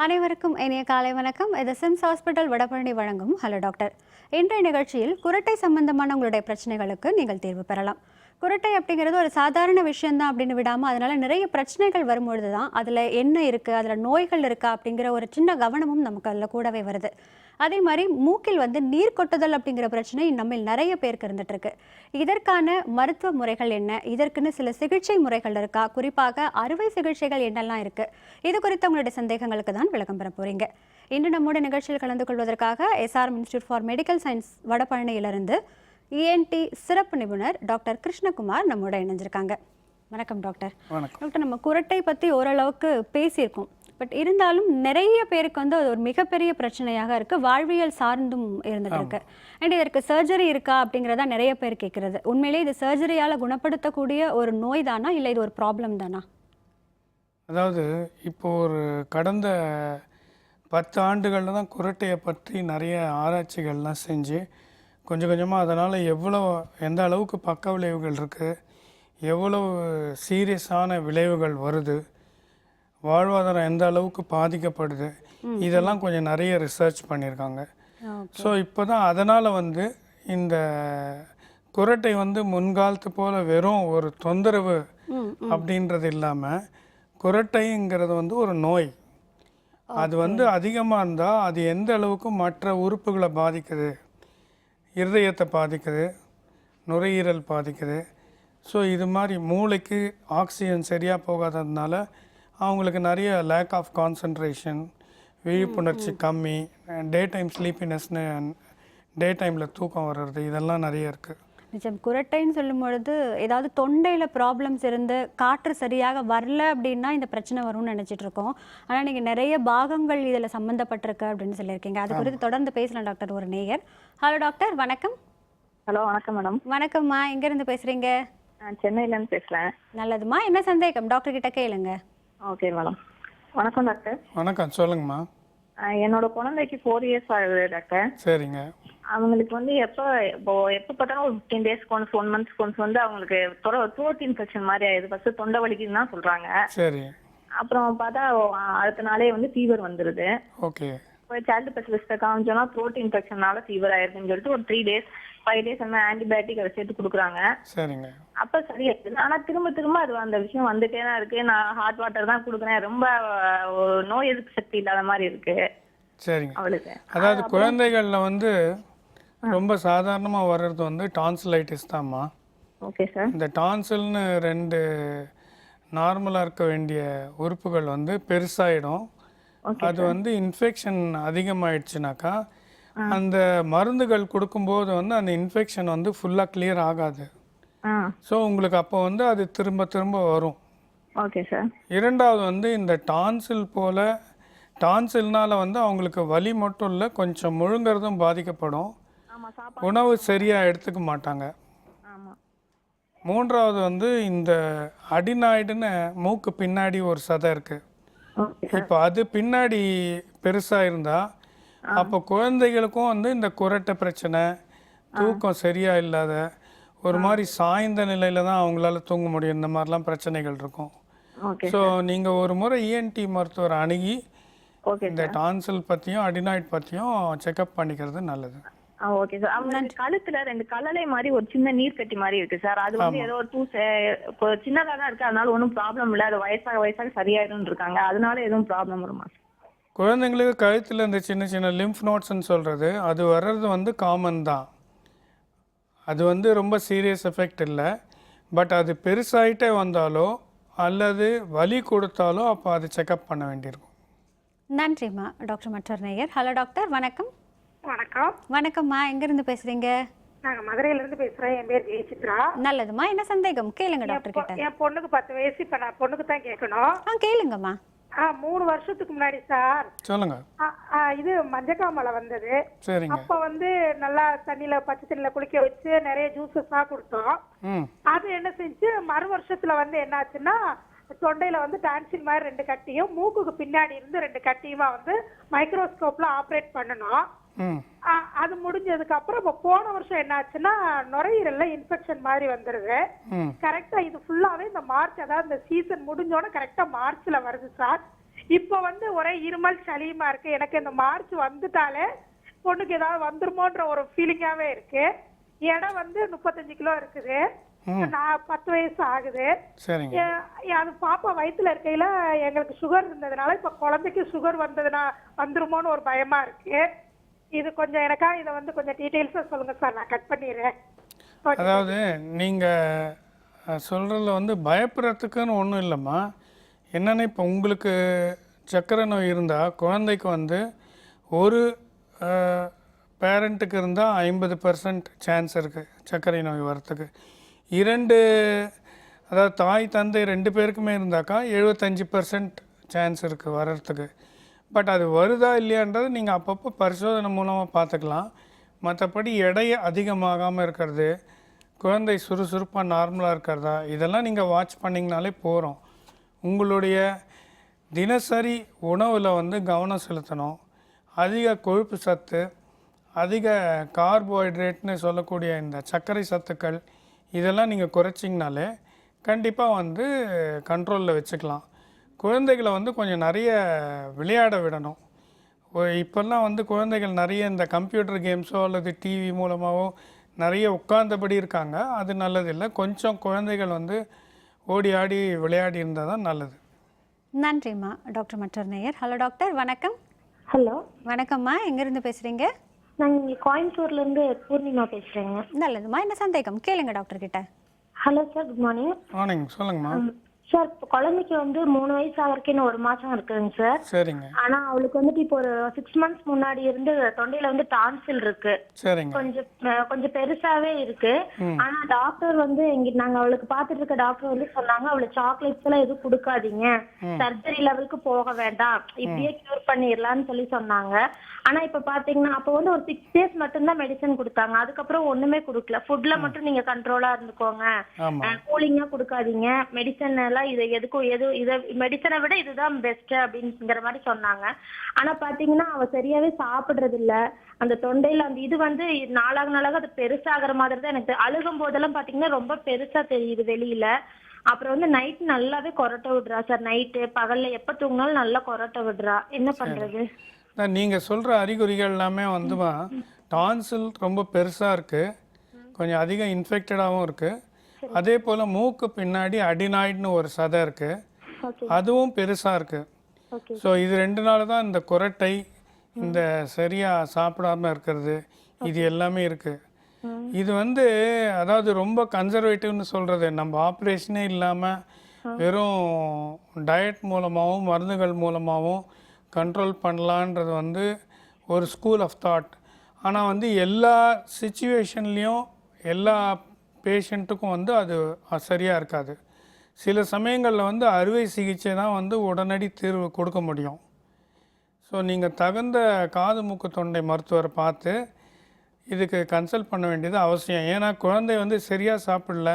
அனைவருக்கும் இனிய காலை வணக்கம். இது சிம்ஸ் ஹாஸ்பிட்டல் வடபழனி வழங்கும் ஹலோ டாக்டர். இன்றைய நிகழ்ச்சியில் குரட்டை சம்பந்தமான உங்களுடைய பிரச்சனைகளுக்கு நீங்கள் தீர்வு பெறலாம். குரட்டை அப்படிங்கிறது ஒரு சாதாரண விஷயம்தான் அப்படின்னு விடாமல் அதனால நிறைய பிரச்சனைகள் வரும்பொழுது தான் அதில் என்ன இருக்குது, அதில் நோய்கள் இருக்கா அப்படிங்கிற ஒரு சின்ன கவனமும் நமக்கு அதில் கூடவே வருது. அதே மாதிரி மூக்கில் நீர் கொட்டுதல் அப்படிங்கிற பிரச்சனை நம்ம நிறைய பேருக்கு இருந்துட்டு இருக்கு. இதற்கான மருத்துவ முறைகள் என்ன, இதற்குன்னு சில சிகிச்சை முறைகள் இருக்கா, குறிப்பாக அறுவை சிகிச்சைகள் என்னெல்லாம் இருக்கு, இது குறித்த உங்களுடைய சந்தேகங்களுக்கு தான் விளக்கம் பெற போறீங்க. இன்று நம்முடைய நிகழ்ச்சியில் கலந்து கொள்வதற்காக SRM institute for medical science வடபழனியிலிருந்து இஎன்டி சிறப்பு நிபுணர் டாக்டர் கிருஷ்ணகுமார் நம்மோட இணைஞ்சிருக்காங்க. வணக்கம் டாக்டர். டாக்டர், நம்ம குரட்டை பற்றி ஓரளவுக்கு பேசியிருக்கோம். பட் இருந்தாலும் நிறைய பேருக்கு அது ஒரு மிகப்பெரிய பிரச்சனையாக இருக்கு, வாழ்வியல் சார்ந்தும் இருந்துட்டு இருக்கு. அண்ட் இதற்கு சர்ஜரி இருக்கா அப்படிங்கிறதா நிறைய பேர் கேட்கறது. உண்மையிலே இது சர்ஜரியால் குணப்படுத்தக்கூடிய ஒரு நோய் தானா, இல்லை இது ஒரு ப்ராப்ளம் தானா? அதாவது இப்போ ஒரு கடந்த 10 ஆண்டுகளில் தான் குரட்டையை பற்றி நிறைய ஆராய்ச்சிகள்லாம் செஞ்சு கொஞ்சம் கொஞ்சமாக அதனால் எந்த அளவுக்கு பக்க விளைவுகள் இருக்குது, எவ்வளவு சீரியஸான விளைவுகள் வருது, வாழ்வாதாரம் எந்த அளவுக்கு பாதிக்கப்படுது, இதெல்லாம் கொஞ்சம் நிறைய ரிசர்ச் பண்ணியிருக்காங்க. ஸோ இப்போ தான் அதனால் இந்த குரட்டை முன்காலத்து போல் வெறும் ஒரு தொந்தரவு அப்படின்றது இல்லாமல் குரட்டைங்கிறது ஒரு நோய். அது அதிகமாக இருந்தால் அது எந்த அளவுக்கு மற்ற உறுப்புகளை பாதிக்குது, இருதயத்தை பாதிக்குது, நுரையீரல் பாதிக்குது. ஸோ இது மாதிரி மூளைக்கு ஆக்சிஜன் சரியாக போகாததுனால அவங்களுக்கு நிறைய லேக் ஆஃப் கான்சன்ட்ரேஷன், விழிப்புணர்ச்சி கம்மி, டே டைம் ஸ்லீப்பினஸ்னு டே டைமில் தூக்கம் வர்றது, இதெல்லாம் நிறைய இருக்குது. நிச்சயம். குரட்டைன்னு சொல்லும் பொழுது ஏதாவது தொண்டையில் ப்ராப்ளம்ஸ் இருந்து காற்று சரியாக வரல அப்படின்னா இந்த பிரச்சனை வரும்னு நினச்சிட்டு இருக்கோம். ஆனால் நீங்கள் நிறைய பாகங்கள் இதில் சம்மந்தப்பட்டிருக்கு அப்படின்னு சொல்லியிருக்கீங்க. அது குறித்து தொடர்ந்து பேசலாம் டாக்டர். ஒரு நேயர். ஹலோ டாக்டர், வணக்கம். ஹலோ, வணக்கம் மேடம். வணக்கம்மா, எங்கேருந்து பேசுகிறீங்க? நான் சென்னையிலேருந்து பேசுகிறேன். நல்லதுமா, என்ன சந்தேகம் டாக்டர் கிட்ட கேளுங்க. Okay madam. வணக்கம் டாக்டர். வணக்கம், சொல்லுங்கம்மா. என்னோட குழந்தைக்கு 4 years ஆகுது டாக்டர். சரிங்க. அவங்களுக்கு எப்போ பார்த்தாலும் ஒரு 15 days ஒன்ஸ் 1 month ஒன்ஸ் அவங்களுக்கு த்ரோட் இன்ஃபெக்ஷன் மாதிரி ஆயிடுது. ஃபர்ஸ்ட் தொண்டை வலிக்குன்னு தான் சொல்றாங்க. சரி. அப்புறம் பார்த்தா அடுத்த நாளே ஃபீவர் வந்துருது. ஓகே. போய் சைல்டு ஸ்பெஷலிஸ்ட்டை காமிச்சோன்னா த்ரோட் இன்ஃபெக்ஷனால ஃபீவர் ஆயிருக்குன்னு சொல்லிட்டு ஒரு 3 days 5 days ஆன்டிபயோட்டிக் அதை சேர்த்து கொடுக்குறாங்க. சரிங்க. அப்ப சரியாயிடுது. ஆனா திரும்ப திரும்ப அது அந்த விஷயம் வந்துட்டே தான் இருக்கு. நான் ஹாட் வாட்டர் தான் கொடுக்குறேன். ரொம்ப நோய் எதிர்ப்பு சக்தி இல்லாத மாதிரி இருக்கு. சரிங்க. அவளுக்கு அதாவது குழந்தைகளில் ரொம்ப சாதாரணமாக வர்றது டான்சிலைட்டிஸ் தான்மா. Okay sir. இந்த டான்சில்னு 2 நார்மலாக இருக்க வேண்டிய உறுப்புகள் பெருசாயிடும். அது இன்ஃபெக்ஷன் அதிகமாயிடுச்சுனாக்கா அந்த மருந்துகள் கொடுக்கும்போது அந்த இன்ஃபெக்ஷன் ஃபுல்லாக கிளியர் ஆகாது. ஸோ உங்களுக்கு அப்போ அது திரும்ப திரும்ப வரும். Okay sir. இரண்டாவது இந்த டான்சில் போல் டான்சில்னால அவங்களுக்கு வலி மட்டும் இல்லை, கொஞ்சம் முழுங்கிறதும் பாதிக்கப்படும். உணவு சரியாக எடுத்துக்க மாட்டாங்க. மூன்றாவது இந்த அடினாய்டுன்னு மூக்கு பின்னாடி ஒரு சதை இருக்குது. இப்போ அது பின்னாடி பெருசாக இருந்தால் அப்போ குழந்தைகளுக்கும் இந்த குரட்டை பிரச்சனை, தூக்கம் சரியாக இல்லாத ஒரு மாதிரி சாய்ந்த நிலையில் தான் அவங்களால தூங்க முடியும். இந்த மாதிரிலாம் பிரச்சனைகள் இருக்கும். ஸோ நீங்கள் ஒரு முறை இஎன்டி மருத்துவரை அணுகி இந்த டான்சில் பற்றியும் அடினாய்டு பற்றியும் செக்அப் பண்ணிக்கிறது நல்லது. Okay sir. அவங்க கழுத்துல 2 கல்லலை மாதிரி ஒரு சின்ன நீர் கட்டி மாதிரி இருக்கு சார். அது ஏதோ ஒரு சின்னதா தான் இருக்கு. அதனால ஒன்றும் ப்ராப்ளம் இல்லை. அது வயசாக சரியாயிடும் இருக்காங்க. அதனால எதுவும் ப்ராப்ளம் வருமா? குழந்தைங்களுக்கு கழுத்தில் இந்த சின்ன சின்ன லிம்ஃப் நோட்ஸ்ன்னு சொல்கிறது அது வர்றது காமன் தான். அது ரொம்ப சீரியஸ் எஃபெக்ட் இல்லை. பட் அது பெருசாகிட்டே வந்தாலோ அல்லது வலி கொடுத்தாலோ அப்போ அது செக்அப் பண்ண வேண்டியிருக்கும். நன்றிம்மா. டாக்டர் மற்றொரு நேயர். ஹலோ டாக்டர், வணக்கம். வணக்கம். வணக்கம்மா, எங்கிருந்து பேசுறீங்க? நாங்க மதுரையில இருந்து பேசுறேன். என் பேர் ஜெயசித்ரா. நல்லதுமா, என்ன சந்தேகம் கேளுங்க டாக்டர் கிட்ட. என் பொண்ணுக்கு 10 வயசு. இப்ப நான் பொண்ணுக்கு தான் கேட்கணும். கேளுங்கம்மா. 3 வருஷத்துக்கு முன்னாடி சார் சொல்லுங்க. இது மஞ்சக்காமலை வந்தது. சரிங்க. அப்ப நல்லா பச்சை தண்ணியில குளிக்க வச்சு நிறைய ஜூஸஸ் கொடுத்தோம். அது என்ன செஞ்சு மறு வருஷத்துல என்னாச்சுன்னா தொண்டையில டான்சில் மாதிரி 2 கட்டியும் மூக்குக்கு பின்னாடி இருந்து 2 கட்டியுமா மைக்ரோஸ்கோப்ல ஆப்ரேட் பண்ணணும். அது முடிஞ்சதுக்கு அப்புறம் இப்ப போன வருஷம் என்ன ஆச்சுன்னா நுரையீரல்ல இன்ஃபெக்ஷன் மாதிரி வந்துருது. கரெக்டா இது ஃபுல்லாவே இந்த மார்ச், அதாவது இந்த சீசன் முடிஞ்சோட கரெக்டா மார்ச்ல வருது சார். இப்போ வந்து ஒரே இருமல் சளியுமா இருக்கு. எனக்கு இந்த மார்ச் வந்துட்டாலே பொண்ணுக்கு ஏதாவது வந்துருமோன்ற ஒரு ஃபீலிங்காவே இருக்கு. எடை வந்து 35 கிலோ இருக்குது. நான் 10 வயசு ஆகுது. சரிங்க. அது பாப்பா வயித்துல இருக்கையில எங்களுக்கு சுகர் இருந்ததுனால இப்ப குழந்தைக்கு சுகர் வந்துருமோன்னு ஒரு பயமா இருக்கு. இது கொஞ்சம் எனக்கா இதை வந்து கொஞ்சம் டீட்டெயில்ஸா சொல்லுங்க சார். நான் கட் பண்ணிடுறேன். அதாவது நீங்கள் சொல்கிறதுல வந்து பயப்படுறதுக்குன்னு ஒன்றும் இல்லைம்மா. என்னென்னா இப்போ உங்களுக்கு சர்க்கரை நோய் இருந்தால் குழந்தைக்கு வந்து ஒரு பேரண்ட்டுக்கு இருந்தால் 50% சான்ஸ் இருக்குது சர்க்கரை நோய் வரத்துக்கு. 2 அதாவது தாய் தந்தை 2 பேருக்குமே இருந்தாக்கா 75% சான்ஸ் இருக்குது வர்றதுக்கு. பட் அது வருதா இல்லையான்றது நீங்கள் அப்பப்போ பரிசோதனை மூலமாக பார்த்துக்கலாம். மற்றபடி எடை அதிகமாகாமல் இருக்கிறது, குழந்தை சுறுசுறுப்பாக நார்மலாக இருக்கிறதா, இதெல்லாம் நீங்கள் வாட்ச் பண்ணிங்கனாலே போகிறோம். உங்களுடைய தினசரி உணவில் வந்து கவனம் செலுத்தணும். அதிக கொழுப்பு சத்து, அதிக கார்போஹைட்ரேட்னு சொல்லக்கூடிய இந்த சர்க்கரை சத்துக்கள் இதெல்லாம் நீங்கள் குறைச்சிங்கனாலே கண்டிப்பாக வந்து கண்ட்ரோலில் வச்சுக்கலாம். குழந்தைகளை வந்து கொஞ்சம் நிறைய விளையாட விடணும். இப்போல்லாம் வந்து குழந்தைகள் நிறைய இந்த கம்ப்யூட்டர் கேம்ஸோ அல்லது டிவி மூலமாகவோ நிறைய உட்கார்ந்தபடி இருக்காங்க. அது நல்லதில்லை. கொஞ்சம் குழந்தைகள் வந்து ஓடி ஆடி விளையாடி இருந்தால் தான் நல்லது. நன்றிம்மா. டாக்டர் மற்றொரு நேயர். ஹலோ டாக்டர், வணக்கம். ஹலோ, வணக்கம்மா. எங்கேருந்து பேசுகிறீங்க? நாங்கள் இங்கே கோயம்புத்தூர்லேருந்து பூர்ணிமா பேசுகிறேங்க. நல்லதும்மா. என்ன சந்தேகம் கேளுங்க டாக்டர் கிட்ட. Hello sir, good morning. Morning, சொல்லுங்கம்மா. சார், இப்போ குழந்தைக்கு வந்து 3 வயசு ஆகிறதுக்கு இன்னும் 1 மாசம் இருக்குதுங்க சார். சரிங்க. ஆனா அவளுக்கு வந்துட்டு இப்போ ஒரு 6 மந்த்ஸ் முன்னாடி இருந்து தொண்டையில வந்து டான்சில் இருக்கு. சரிங்க. கொஞ்சம் பெருசாவே இருக்கு. ஆனா டாக்டர் வந்து நாங்க அவளுக்கு பாத்துட்டு இருக்க டாக்டர் வந்து சொன்னாங்க, அவளுக்கு சாக்லேட்ஸ் எல்லாம் எதுவும் கொடுக்காதீங்க, சர்ஜரி லெவலுக்கு போக வேண்டாம், இப்படியே கியூர் பண்ணிடலாம்னு சொல்லி சொன்னாங்க. ஆனா இப்ப பாத்தீங்கன்னா அப்ப வந்து ஒரு 6 days மட்டும்தான் மெடிசன் கொடுத்தாங்க. அதுக்கப்புறம் ஒண்ணுமே கொடுக்கல. ஃபுட்ல மட்டும் நீங்க கண்ட்ரோலா இருந்துக்கோங்க, கூலிங்கா கொடுக்காதீங்க, மெடிசன் எல்லாம் இது எதுக்கும் இதை மெடிசனை விட இதுதான் பெஸ்ட் அப்படிங்கிற மாதிரி சொன்னாங்க. ஆனா பாத்தீங்கன்னா அவ சரியாவே சாப்பிடுறது இல்ல. அந்த தொண்டையில அந்த இது வந்து நாளாக அது பெருசாகிற மாதிரி தான் எனக்கு. அழுகும் போதெல்லாம் பாத்தீங்கன்னா ரொம்ப பெருசா தெரியுது வெளியில. அப்புறம் வந்து நைட் நல்லாவே கொரட்டை விடுறா சார். நைட்டு பகல்ல எப்ப தூங்கினாலும் நல்லா கொரட்டை விடுறா. என்ன பண்றது? நீங்கள் சொல்கிற அறிகுறிகள் எல்லாமே வந்துமா டான்சில் ரொம்ப பெருசாக இருக்குது, கொஞ்சம் அதிகம் இன்ஃபெக்டடாகவும் இருக்குது. அதே போல் மூக்கு பின்னாடி அடினாய்டுன்னு ஒரு சதை இருக்குது, அதுவும் பெருசாக இருக்குது. ஸோ இது 2 நாள் தான் இந்த குரட்டை, இந்த சரியாக சாப்பிடாம இருக்கிறது, இது எல்லாமே இருக்குது. இது வந்து அதாவது ரொம்ப கன்சர்வேட்டிவ்னு சொல்கிறது, நம்ம ஆப்ரேஷனே இல்லாமல் வெறும் டயட் மூலமாகவும் மருந்துகள் மூலமாகவும் கண்ட்ரோல் பண்ணலான்றது வந்து ஒரு ஸ்கூல் ஆஃப் தாட். ஆனால் வந்து எல்லா சிச்சுவேஷன்லேயும் எல்லா பேஷண்ட்டுக்கும் வந்து அது சரியாக இருக்காது. சில சமயங்களில் வந்து அறுவை சிகிச்சை தான் வந்து உடனடி தீர்வு கொடுக்க முடியும். ஸோ நீங்கள் தகுந்த காது மூக்கு தொண்டை மருத்துவரை பார்த்து இதுக்கு கன்சல்ட் பண்ண வேண்டியது அவசியம். ஏன்னா குழந்தை வந்து சரியாக சாப்பிடல,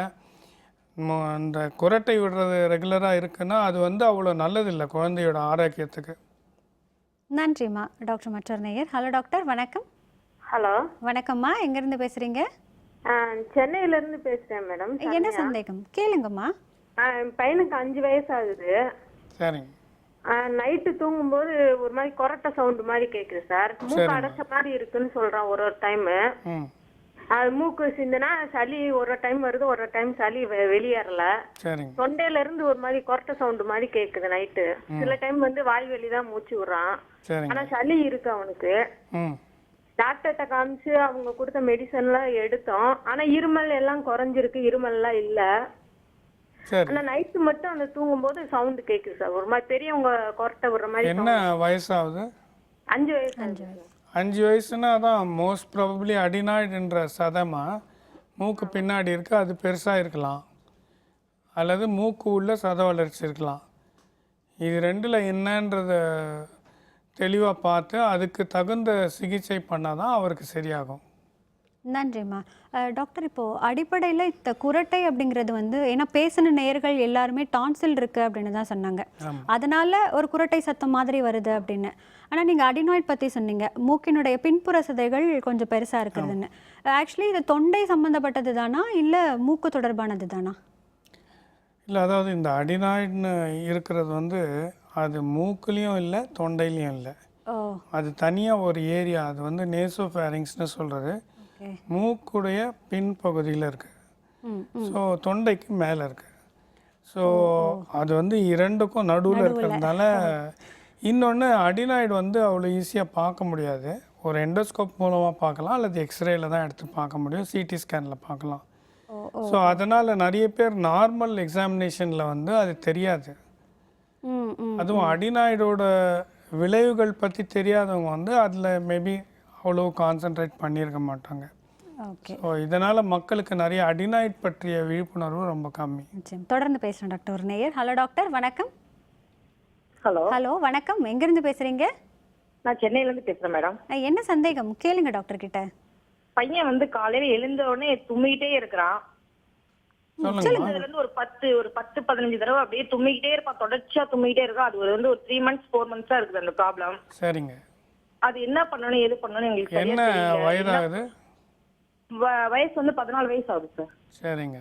இந்த குரட்டை விடுறது ரெகுலராக இருக்குன்னா அது வந்து அவ்வளோ நல்லதில்லை குழந்தையோட ஆரோக்கியத்துக்கு. நன்றிம்மா. டாக்டர் மற்றொரு நேயர். ஹலோ டாக்டர், வணக்கம். ஹலோ, வணக்கம்மா. எங்கேருந்து பேசுகிறீங்க? சென்னையிலேருந்து பேசுகிறேன் மேடம். என்ன சந்தேகம் கேளுங்கம்மா. என் பையனுக்கு 5 வயசு ஆகுது. சரிங்க. நைட்டு தூங்கும்போது ஒரு மாதிரி கொரட்டை சவுண்டு மாதிரி கேட்குது சார். மூக்கு அடைச்ச மாதிரி இருக்குன்னு சொல்கிறான் ஒரு டைமு. அது மூக்கு சிந்துனா சளி ஒரு டைம் வருது, ஒரு டைம் சளி வெளியேறல. தொண்டையில இருந்து ஒரு மாதிரி கொரட்டை சவுண்டு மாதிரி கேக்குது நைட்டு. சில டைம் வந்து வாய் வெளிதான் மூச்சு விடுறான். ஆனா சளி இருக்கு அவனுக்கு. டாக்டர்கிட்ட காமிச்சு அவங்க கொடுத்த மெடிசன் எல்லாம் எடுத்தோம். ஆனா இருமல் எல்லாம் குறைஞ்சிருக்கு, இருமல் எல்லாம் இல்ல. ஆனா நைட்டு மட்டும் அந்த தூங்கும் போது சவுண்ட் கேக்குது சார், ஒரு மாதிரி பெரியவங்க கொரட்டை விடுற மாதிரி. என்ன வயசாகுது? 5 வயசு. 5 வயசுனா தான் மோஸ்ட் ப்ராபப்ளி அடினாய்டுன்ற சதமா மூக்கு பின்னாடி இருக்கு, அது பெருசாக இருக்கலாம், அல்லது மூக்கு உள்ள சத வளர்ச்சி இருக்கலாம். இது 2ல் என்னன்றத தெளிவாக பார்த்து அதுக்கு தகுந்த சிகிச்சை பண்ணால் தான் அவருக்கு சரியாகும். நன்றிம்மா. டாக்டர், இப்போது அடிப்படையில் இந்த குரட்டை அப்படிங்கிறது வந்து ஏன்னா பேசின நேயர்கள் எல்லாருமே டான்சில் இருக்குது அப்படின்னு தான் சொன்னாங்க, அதனால் ஒரு குரட்டை சத்தம் மாதிரி வருது அப்படின்னு. ஆனால் நீங்கள் அடினாய்ட் பற்றி சொன்னீங்க, மூக்கினுடைய பின்புற சதைகள் கொஞ்சம் பெருசாக இருக்கிறதுன்னு. ஆக்சுவலி இது தொண்டை சம்மந்தப்பட்டது தானா இல்லை மூக்கு தொடர்பானது தானா? இல்லை, அதாவது இந்த அடினாய்டுன்னு இருக்கிறது வந்து அது மூக்குலேயும் இல்லை, தொண்டையிலையும் இல்லை. ஓ அது தனியாக ஒரு ஏரியா, அது வந்து நேசோஃபேரிங்ஸ்னு சொல்கிறது. ஓகே. மூக்குடைய பின்பகுதியில் இருக்குது. ம் ஸோ தொண்டைக்கு மேலே இருக்குது. ஸோ அது வந்து இரண்டுக்கும் நடுவில் இருக்கிறதுனால. இன்னொன்று, அடினாய்டு வந்து அவ்வளோ ஈஸியாக பார்க்க முடியாது. ஒரு எண்டோஸ்கோப் மூலமாக பார்க்கலாம், அல்லது எக்ஸ்ரேயில் தான் எடுத்து பார்க்க முடியும், சிடி ஸ்கேனில் பார்க்கலாம். ஸோ அதனால் நிறைய பேர் நார்மல் எக்ஸாமினேஷனில் வந்து அது தெரியாது. ம் ம் அதுவும் அடினாய்டோட விளைவுகள் பற்றி தெரியாதவங்க வந்து அதில் மேபி அவ்வளோ கான்சென்ட்ரேட் பண்ணியிருக்க மாட்டாங்க. ஓகே. ஸோ இதனால் மக்களுக்கு நிறைய அடினாய்ட் பற்றிய விழிப்புணர்வு ரொம்ப கம்மி. நிச்சயம். தொடர்ந்து பேசுகிறேன் டாக்டர். ஒரு நேயர். ஹலோ டாக்டர், வணக்கம். ஹலோ, ஹலோ வணக்கம். எங்கேருந்து பேசுகிறீங்க? நான் சென்னையில இருந்து பேசுறேன் மேடம். என்ன சந்தேகம் கேளுங்க டாக்டர் கிட்ட. பையன் வந்து காலையில எழுந்த உடனே தும்மிக்கிட்டே இருக்கிறான். சொல்லுங்க. இதுல இருந்து ஒரு 10-15 தடவை அப்படியே தும்மிக்கிட்டே இருப்பான், தொடர்ச்சியா தும்மிக்கிட்டே இருக்கான். அது வந்து ஒரு 3 months 4 months இருக்குது அந்த ப்ராப்ளம். சரிங்க. அது என்ன பண்ணணும், எது பண்ணணும் எங்களுக்கு என்ன வயதாகுது? வயசு வந்து 14 வயசு ஆகுது சார். சரிங்க.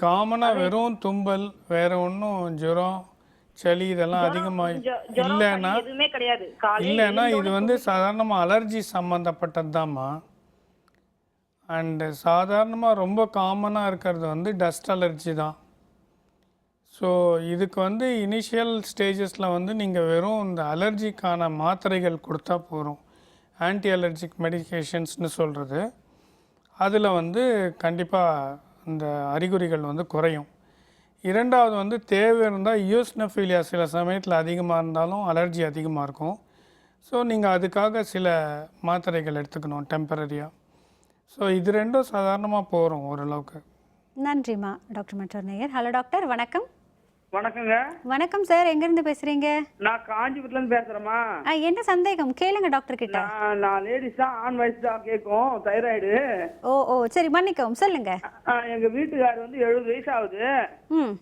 காமனாக வெறும் தும்பல், வேற ஒன்றும் ஜுரம், சளி இதெல்லாம் அதிகமாக இல்லைன்னா எதுவுமே கிடையாது. இல்லைன்னா இது வந்து சாதாரணமாக அலர்ஜி சம்மந்தப்பட்டது தாம்மா. அண்டு சாதாரணமாக ரொம்ப காமனாக இருக்கிறது வந்து டஸ்ட் அலர்ஜி தான். ஸோ இதுக்கு வந்து இனிஷியல் ஸ்டேஜஸில் வந்து நீங்கள் வெறும் இந்த அலர்ஜிக்கான மாத்திரைகள் கொடுத்தா போகிறோம். ஆன்டி அலர்ஜிக் மெடிகேஷன்ஸ்னு சொல்கிறது. அதில் வந்து கண்டிப்பாக இந்த அறிகுறிகள் வந்து குறையும். இரண்டாவது வந்து தேவை இருந்தால் யூஸ்னோஃபீலியா சில சமயத்தில் அதிகமாக இருந்தாலும் அலர்ஜி அதிகமாக இருக்கும். ஸோ நீங்கள் அதுக்காக சில மாத்திரைகள் எடுத்துக்கணும் டெம்பரரியாக. ஸோ இது ரெண்டும் சாதாரணமாக போகிறோம் ஓரளவுக்கு. நன்றிம்மா. டாக்டர் மற்றொரு நேயர். ஹலோ டாக்டர், வணக்கம். வணக்கங்க. வணக்கம் சார். எங்கேருந்து பேசுகிறீங்க? நான் காஞ்சிபுரத்துல இருந்து பேசுறேம்மா. என்ன சந்தேகம் கேளுங்க டாக்டர் கிட்ட. நான் லேடிஸ் தான், ஆண் வயசு தான் கேட்கும், தைராய்டு. ஓ ஓ சரி, மன்னிக்கவும், சொல்லுங்க. எங்க வீட்டுக்காரர் வந்து 70 வயசு ஆகுது. ம்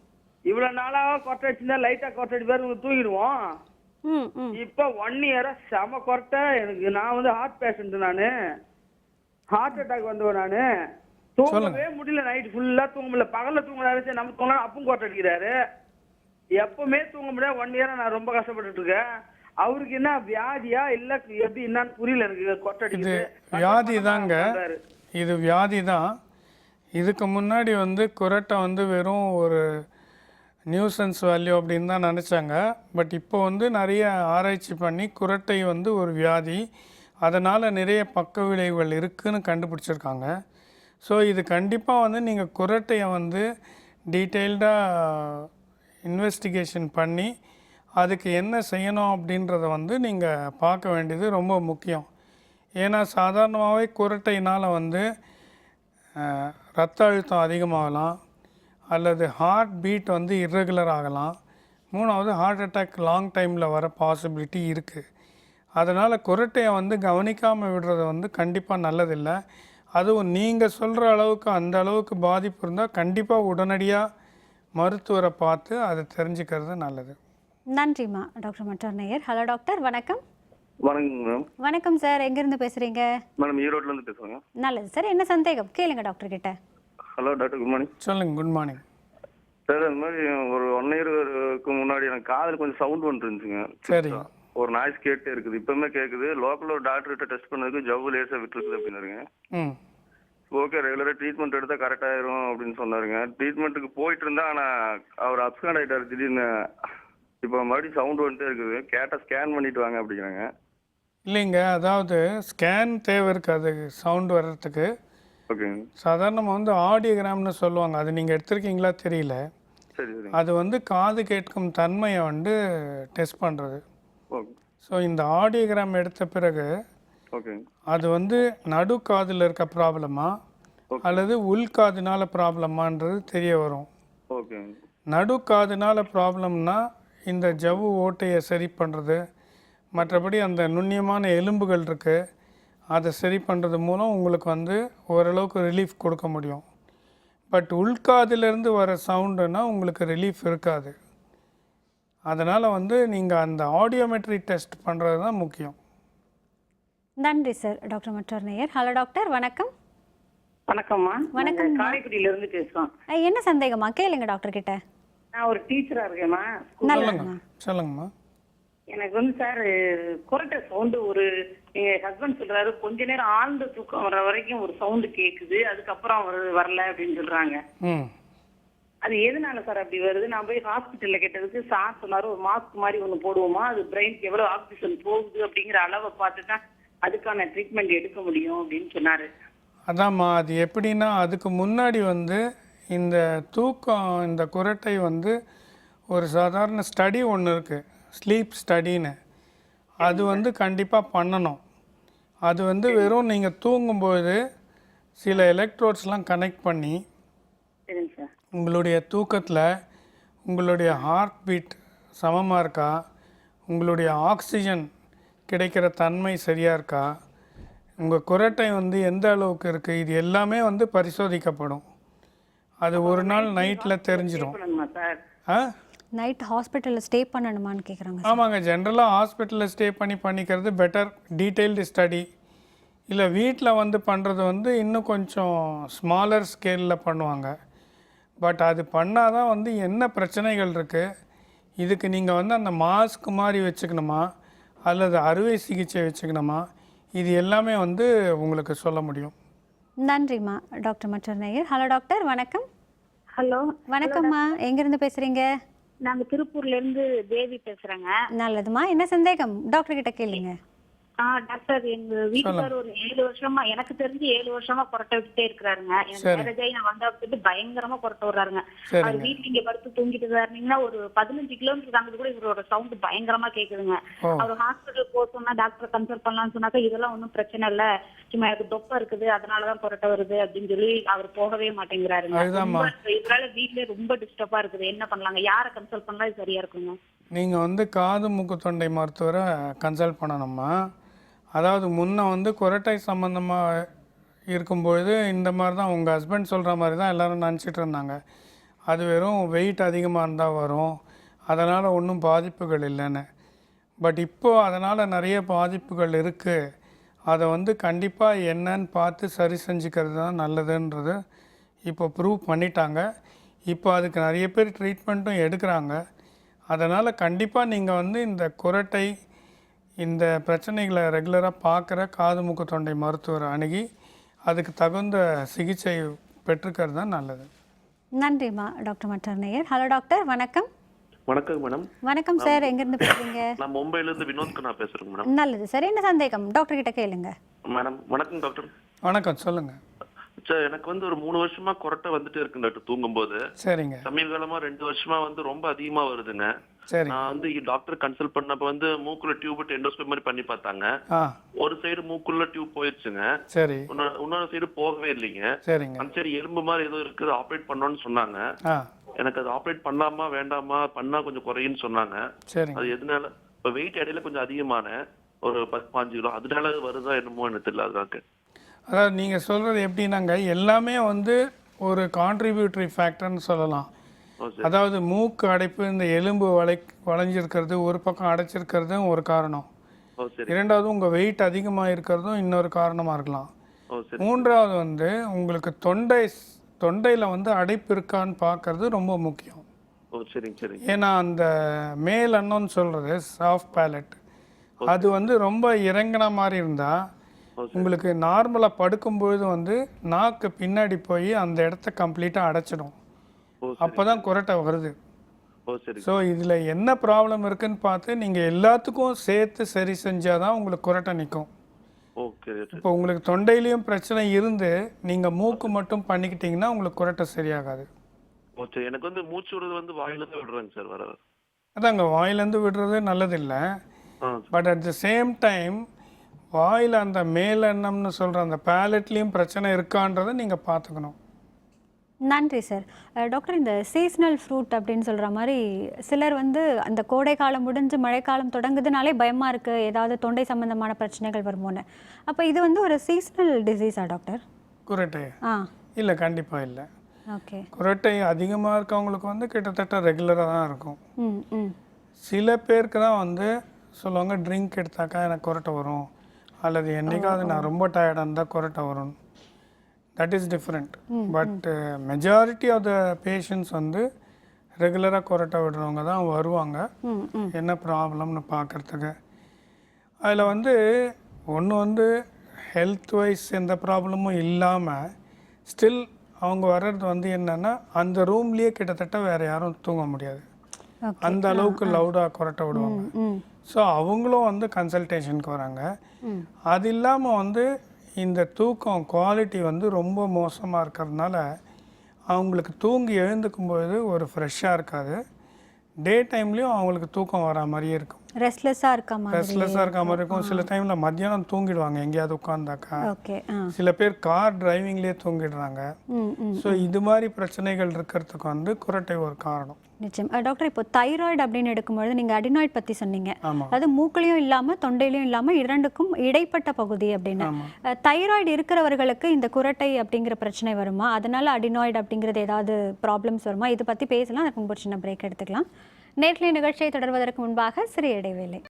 இவ்வளவு நாளாக கொட்டை அடிச்சுதான் லைட்டா கொட்டை அடி பேர் தூங்கிடுவோம். ம் ம் இப்ப 1 year செம கொட்டை எனக்கு. நான் வந்து ஹார்ட் பேஷண்ட், நானு ஹார்ட் அட்டாக் வந்தவன். நானு தூங்கவே முடியல, நைட் ஃபுல்லா தூங்க முடியல. பகல்ல தூங்கினாரு, நம்ம தூங்கினா அப்பவும் கொட்டை அடிக்கிறாரு. எப்பவுமே தூங்க முடியாது. 1 year நான் ரொம்ப கஷ்டப்பட்டு இருக்கேன். அவருக்கு என்ன வியாதியா இல்ல எப்படி என்னன்னு புரியல எனக்கு. கொட்டை இது அடிக்குது. வியாதி தாங்க, இது வியாதி தான். இதுக்கு முன்னாடி வந்து குரட்டை வந்து வெறும் ஒரு நியூசன்ஸ் வேல்யூ அப்படின்னு தான் நினச்சாங்க. பட் இப்போ வந்து நிறைய ஆராய்ச்சி பண்ணி குரட்டை வந்து ஒரு வியாதி, அதனால் நிறைய பக்க விளைவுகள் இருக்குதுன்னு கண்டுபிடிச்சிருக்காங்க. ஸோ இது கண்டிப்பாக வந்து நீங்கள் குரட்டையை வந்து டீட்டெயில்டாக இன்வெஸ்டிகேஷன் பண்ணி அதுக்கு என்ன செய்யணும் அப்படின்றத வந்து நீங்கள் பார்க்க வேண்டியது ரொம்ப முக்கியம். ஏன்னா சாதாரணமாகவே குரட்டையினால் வந்து ரத்த அழுத்தம் அதிகமாகலாம், அல்லது ஹார்ட் பீட் வந்து இர்ரெகுலர் ஆகலாம். 3வது ஹார்ட் அட்டாக் லாங் டைமில் வர பாசிபிலிட்டி இருக்குது. அதனால் குரட்டையை வந்து கவனிக்காமல் விடுறது வந்து கண்டிப்பாக நல்லதில்லை. அதுவும் நீங்கள் சொல்கிற அளவுக்கு அந்த அளவுக்கு பாதிப்பு இருந்தால் கண்டிப்பாக உடனடியாக மருத்துவரை பார்த்து அதை தெரிஞ்சுக்கிறது நல்லது. நன்றிம்மா. டாக்டர் மற்றொரு நேயர். ஹலோ டாக்டர், வணக்கம். வணக்கம் மேடம். வணக்கம் சார். எங்கேருந்து பேசுகிறீங்க? மேடம், ஈரோட்ல இருந்து பேசுறேங்க. நல்லது சார். என்ன சந்தேகம் கேளுங்க டாக்டர் கிட்ட. Hello doctor, good morning. சொல்லுங்கள். Good morning sir. அந்த மாதிரி ஒரு 1 yearக்கு முன்னாடி எனக்கு காதில் கொஞ்சம் சவுண்ட் வந்துருந்துச்சுங்க. சரி. ஒரு நாய்ஸ் கேட்டே இருக்குது, இப்பவுமே கேட்குது. லோக்கலில் ஒரு டாக்டர்கிட்ட டெஸ்ட் பண்ணதுக்கு ஜவ்வு லேசாக விட்டுருக்குது அப்படின்னாருங்க. ஓகே, ரெகுலராக ட்ரீட்மெண்ட் எடுத்தால் கரெக்டாயிரும் அப்படின்னு சொன்னாருங்க. ட்ரீட்மெண்ட்டுக்கு போயிட்டு இருந்தா, ஆனால் அவர் அப்சண்ட் ஆகிட்டார் திடீர்னு. இப்போ மறுபடியும் சவுண்ட் வந்துட்டே இருக்குது. கேட்டால் ஸ்கேன் பண்ணிட்டு வாங்க அப்படிங்கிறாங்க. இல்லைங்க, அதாவது ஸ்கேன் தேவை இருக்காது சவுண்ட் வர்றதுக்கு. ஓகேங்க. சாதாரணமாக வந்து ஆடியோகிராம்னு சொல்லுவாங்க, அது நீங்கள் எடுத்திருக்கீங்களா தெரியல. சரி சரி. அது வந்து காது கேட்கும் தன்மையை வந்து டெஸ்ட் பண்ணுறது. ஓகே. ஸோ இந்த ஆடியோகிராம் எடுத்த பிறகு ஓகே, அது வந்து நடு காதில் இருக்க ப்ராப்ளமா அல்லது உள்காதுனால ப்ராப்ளமான்றது தெரிய வரும். ஓகே. நடு காதுனால ப்ராப்ளம்னா இந்த ஜவ்வு ஓட்டையை சரி பண்ணுறது, மற்றபடி அந்த நுண்ணியமான எலும்புகள் இருக்குது, அதை சரி பண்ணுறது மூலம் உங்களுக்கு வந்து ஓரளவுக்கு ரிலீஃப் கொடுக்க முடியும். பட் உள்காதிலிருந்து வர சவுண்டுன்னா உங்களுக்கு ரிலீஃப் இருக்காது. அதனால் வந்து நீங்கள் அந்த ஆடியோமெட்ரி டெஸ்ட் பண்ணுறது தான் முக்கியம். நன்றி சார். டாக்டர் மற்றொரு நேயர். ஹலோ டாக்டர், வணக்கம். வணக்கம்மா. வணக்கம். காரைக்குடியில இருந்து பேசுறோம். என்ன சந்தேகமா கேளுங்க டாக்டர் கிட்ட. நான் ஒரு டீச்சரா இருக்கேம்மா. சொல்லுங்க சொல்லுங்கம்மா. எனக்கு வந்து சார் குரட்டை சவுண்டு எங்க ஹஸ்பண்ட் சொல்றாரு, கொஞ்ச நேரம் ஆழ்ந்த தூக்கம் வர வரைக்கும் ஒரு சவுண்டு கேக்குது, அதுக்கப்புறம் அவர் வரல அப்படின்னு சொல்றாங்க. அது எதனால சார் அப்படி வருது? நான் போய் ஹாஸ்பிட்டல்ல கேட்டதுக்கு சார் சொன்னாரு, ஒரு மாஸ்க் மாதிரி ஒண்ணு போடுவோமா, அது பிரெயினுக்கு எவ்வளவு ஆக்சிஜன் போகுது அப்படிங்கிற அளவை பார்த்துட்டா அதுக்கான ட்ரீட்மெண்ட் எடுக்க முடியும் அப்படின்னு சொன்னாரு. அதாம்மா, அது எப்படின்னா அதுக்கு முன்னாடி வந்து இந்த தூக்கம், இந்த குரட்டை வந்து ஒரு சாதாரண ஸ்டடி ஒன்று இருக்குது, ஸ்லீப் ஸ்டடின்னு. அது வந்து கண்டிப்பாக பண்ணணும். அது வந்து வெறும் நீங்கள் தூங்கும்போது சில எலக்ட்ரோட்ஸ்லாம் கனெக்ட் பண்ணி உங்களுடைய தூக்கத்தில் உங்களுடைய ஹார்ட் பீட் சமமாக இருக்கா, உங்களுடைய ஆக்சிஜன் கிடைக்கிற தன்மை சரியாக இருக்கா, உங்கள் குரட்டை வந்து எந்த அளவுக்கு இருக்குது, இது எல்லாமே வந்து பரிசோதிக்கப்படும். அது ஒரு நாள் நைட்டில் தெரிஞ்சிடும். நைட் ஹாஸ்பிட்டலில் ஸ்டே பண்ணணுமான்னு கேட்குறாங்க. ஆமாங்க, ஜென்ரலாக ஹாஸ்பிட்டலில் ஸ்டே பண்ணிக்கிறது பெட்டர். டீட்டெயில்டு ஸ்டடி இல்லை வீட்டில் வந்து பண்ணுறது வந்து இன்னும் கொஞ்சம் ஸ்மாலர் ஸ்கேலில் பண்ணுவாங்க. பட் அது பண்ணால் தான் வந்து என்ன பிரச்சனைகள் இருக்குது, இதுக்கு நீங்கள் வந்து அந்த மாஸ்க் மாதிரி வச்சுக்கணுமா அல்லது அறுவை சிகிச்சை வச்சுக்கணுமா, இது எல்லாமே வந்து உங்களுக்கு சொல்ல முடியும். நன்றிம்மா. டாக்டர் மற்றொரு நேயர். ஹலோ டாக்டர், வணக்கம். ஹலோ. வணக்கம்மா, எங்கேருந்து பேசுகிறீங்க? நாங்க திருப்பூர்ல இருந்து தேவி பேசுறேங்க. நல்லதுமா, என்ன சந்தேகம் டாக்டர் கிட்ட கேளுங்க. டாக்டர், எங்க வீட்டுக்காரர் ஒரு 7 வருஷமா, எனக்கு தெரிஞ்சு 7 வருஷமா கொரட்டை விட்டுட்டே இருக்கிறாருங்க. எனக்கு மேரேஜ் ஆகி நான் வந்தா பயங்கரமா கொரட்டை விடுறாருங்க. அவர் வீட்டுல இங்க படுத்து தூங்கிட்டு இருந்தீங்கன்னா ஒரு 15 கிலோமீட்டர் தாங்க கூட இவரோட சவுண்ட் பயங்கரமா கேக்குதுங்க. அவர் ஹாஸ்பிட்டல் போக சொன்னா டாக்டர் கன்சல்ட் பண்ணலாம்னு சொன்னாக்கா இதெல்லாம் ஒன்றும் பிரச்சனை இல்ல, சும்மா எனக்கு தொப்பை இருக்குது அதனாலதான் கொரட்டை வருது அப்படின்னு சொல்லி அவர் போகவே மாட்டேங்கிறாருங்க. இதனால வீட்லயே ரொம்ப டிஸ்டர்பா இருக்குது. என்ன பண்ணலாங்க, யாரை கன்சல்ட் பண்ணலாம் இது சரியா இருக்குங்க? நீங்க வந்து காது மூக்கு தொண்டை மருத்துவரை கன்சல்ட் பண்ணணுமா. அதாவது முன்ன வந்து குரட்டை சம்மந்தமாக இருக்கும்பொழுது இந்த மாதிரி தான் உங்கள் ஹஸ்பண்ட் சொல்கிற மாதிரி தான் எல்லோரும் நினச்சிட்டு இருந்தாங்க. அது வெறும் வெயிட் அதிகமாக இருந்தால் வரும், அதனால் ஒன்றும் பாதிப்புகள் இல்லைன்னு. பட் இப்போது அதனால் நிறைய பாதிப்புகள் இருக்குது. அதை வந்து கண்டிப்பாக என்னன்னு பார்த்து சரி செஞ்சுக்கிறது தான் நல்லதுன்றது இப்போ ப்ரூவ் பண்ணிட்டாங்க. இப்போ அதுக்கு நிறைய பேர் ட்ரீட்மெண்ட்டும் எடுக்கிறாங்க. அதனால் கண்டிப்பாக நீங்கள் வந்து இந்த குரட்டை, இந்த பிரச்சனைகளை ரெகுலராக பார்க்குற காது மூக்கு தொண்டை மருத்துவரை அணுகி அதுக்கு தகுந்த சிகிச்சை பெற்றுக்கிறது தான் நல்லது. நன்றிம்மா. டாக்டர் மற்றொரு நேயர். ஹலோ டாக்டர், வணக்கம். வணக்கம் மேடம். வணக்கம் சார், எங்கேருந்து பேசுறீங்க? நான் மும்பையிலேருந்து வினோத்க்கு நான் பேசுகிறேன் மேடம். நல்லது சார், என்ன சந்தேகம் டாக்டர் கிட்ட கேளுங்க. மேடம் வணக்கம் டாக்டர். வணக்கம், சொல்லுங்கள். சார், எனக்கு வந்து ஒரு 3 வருஷமா கொரட்டை வந்துட்டே இருக்கு டாக்டர் தூங்கும்போது. சரிங்க. சமீப காலமா 2 வருஷமா வந்து ரொம்ப அதிகமா வருதுங்க. சரி. நான் வந்து டாக்டர் கன்சல்ட் பண்ணப்ப வந்து மூக்குல டியூப் விட்டு எண்டோஸ்கோபி மாதிரி பண்ணி பார்த்தாங்க. ஒரு சைடு மூக்குள்ள டியூப் போயிடுச்சுங்க. சரி. இன்னொரு சைடு போகவே இல்லைங்க. சரிங்க. அந்த சைடு எலும்பு மாதிரி ஏதோ இருக்குது, ஆப்ரேட் பண்ணணும்னு சொன்னாங்க. எனக்கு அது ஆப்ரேட் பண்ணலாமா வேண்டாமா, பண்ணா கொஞ்சம் குறையுன்னு சொன்னாங்க. சரி. அது எதனால? இப்ப வெயிட் இடையில கொஞ்சம் அதிகமான ஒரு 10-15 கிலோ, அதனால வருதா என்னமோ எனக்கு தெரியல. அதுதாங்க. அதாவது நீங்கள் சொல்கிறது எப்படின்னாங்க, எல்லாமே வந்து ஒரு கான்ட்ரிபியூட்டரி ஃபேக்டர்னு சொல்லலாம். அதாவது மூக்கு அடைப்பு, இந்த எலும்பு வளைஞ்சிருக்கிறது, ஒரு பக்கம் அடைச்சிருக்கிறதும் ஒரு காரணம். இரண்டாவது உங்கள் வெயிட் அதிகமாக இருக்கிறதும் இன்னொரு காரணமாக இருக்கலாம். மூன்றாவது வந்து உங்களுக்கு தொண்டையில் வந்து அடைப்பு இருக்கான்னு பார்க்கறது ரொம்ப முக்கியம். ஏன்னா அந்த மேல் அன்னோன்னு சொல்கிறது சாஃப்ட் பேலட், அது வந்து ரொம்ப இறங்கின மாதிரி இருந்தால் உங்களுக்கு நார்மலாக படுக்கும்பொழுது வந்து நாக்கு பின்னாடி போய் அந்த இடத்த கம்ப்ளீட்டாக அடைச்சிடும். அப்போ தான் குரட்டை வருது. ஸோ இதில் என்ன ப்ராப்ளம் இருக்குன்னு பார்த்து நீங்கள் எல்லாத்துக்கும் சேர்த்து சரி செஞ்சால் தான் உங்களுக்கு குரட்டை நிற்கும். இப்போ உங்களுக்கு தொண்டையிலையும் பிரச்சனை இருந்து நீங்கள் மூக்கு மட்டும் பண்ணிக்கிட்டீங்கன்னா உங்களுக்கு குரட்டை சரியாகாது. எனக்கு வந்து மூச்சு விடுறது வந்து வாயிலேருந்து விடுறாங்க சார். வர அதாங்க, வாயிலேருந்து விடுறது நல்லதில்லை. But at the same time வாயில் அந்த மேலெண்ணம்னு சொல்கிற அந்த பேலட்லேயும் பிரச்சனை இருக்கான்றதை நீங்கள் பார்த்துக்கணும். நன்றி சார். டாக்டர், இந்த சீஸ்னல் ஃப்ரூட் அப்படின்னு சொல்கிற மாதிரி சிலர் வந்து அந்த கோடை காலம் முடிஞ்சு மழைக்காலம் தொடங்குதுனாலே பயமாக இருக்குது, ஏதாவது தொண்டை சம்மந்தமான பிரச்சனைகள் வருமோன்னு. அப்போ இது வந்து ஒரு சீஸ்னல் டிசீஸா டாக்டர்? குரட்டை? இல்லை, கண்டிப்பாக இல்லை. ஓகே. குரட்டை அதிகமாக இருக்கவங்களுக்கு வந்து கிட்டத்தட்ட ரெகுலராக தான் இருக்கும். சில பேருக்கு தான் வந்து சொல்லுவாங்க, ட்ரிங்க் எடுத்தாக்கா எனக்கு குரட்டை வரும், அல்லது என்றைக்காவது நான் ரொம்ப டயர்டாக இருந்தால் குரட்டை வரும். That is different. But majority of the patients வந்து ரெகுலராக குரட்டை விடுறவங்க தான் வருவாங்க என்ன ப்ராப்ளம்னு பார்க்குறதுக்கு. அதில் வந்து ஒன்று வந்து ஹெல்த் வைஸ் எந்த ப்ராப்ளமும் இல்லாமல் ஸ்டில் அவங்க வர்றது வந்து என்னென்னா அந்த ரூம்லேயே கிட்டத்தட்ட வேறு யாரும் தூங்க முடியாது, அந்த அளவுக்கு லவுடாக குரட்டை விடுவாங்க. ஸோ அவங்களும் வந்து கன்சல்டேஷனுக்கு வராங்க. அது இல்லாமல் வந்து இந்த தூக்கம் குவாலிட்டி வந்து ரொம்ப மோசமாக இருக்கிறதுனால அவங்களுக்கு தூங்கி எழுந்துக்கும்போது ஒரு ஃப்ரெஷ்ஷாக இருக்காது. டே டைம்லேயும் அவங்களுக்கு தூக்கம் வரா மாதிரியே இருக்கும், ரெஸ்ட்லெஸ்ஸாக இருக்க மாதிரி இருக்கும். சில டைமில் மத்தியானம் தூங்கிடுவாங்க எங்கேயாவது உட்காந்தாக்கா. சில பேர் கார் டிரைவிங்லேயே தூங்கிடுறாங்க. ஸோ இது மாதிரி பிரச்சனைகள் இருக்கிறதுக்கு வந்து குரட்டை ஒரு காரணம். நிச்சயம். டாக்டர், இப்போ தைராய்டு அப்படின்னு எடுக்கும்பொழுது நீங்கள் அடினாய்டு பற்றி சொன்னீங்க, அது மூக்குலையும் இல்லாமல் தொண்டையிலையும் இல்லாமல் இரண்டுக்கும் இடைப்பட்ட பகுதி அப்படின்னு. தைராய்டு இருக்கிறவர்களுக்கு இந்த குரட்டை அப்படிங்கிற பிரச்சனை வருமா? அதனால அடினாய்டு அப்படிங்கிறது ஏதாவது ப்ராப்ளம்ஸ் வருமா? இதை பற்றி பேசலாம். அதுக்கு ஒரு சின்ன பிரேக் எடுத்துக்கலாம். நேர்களை நிகழ்ச்சியை தொடர்வதற்கு முன்பாக சிறிய இடைவேளை.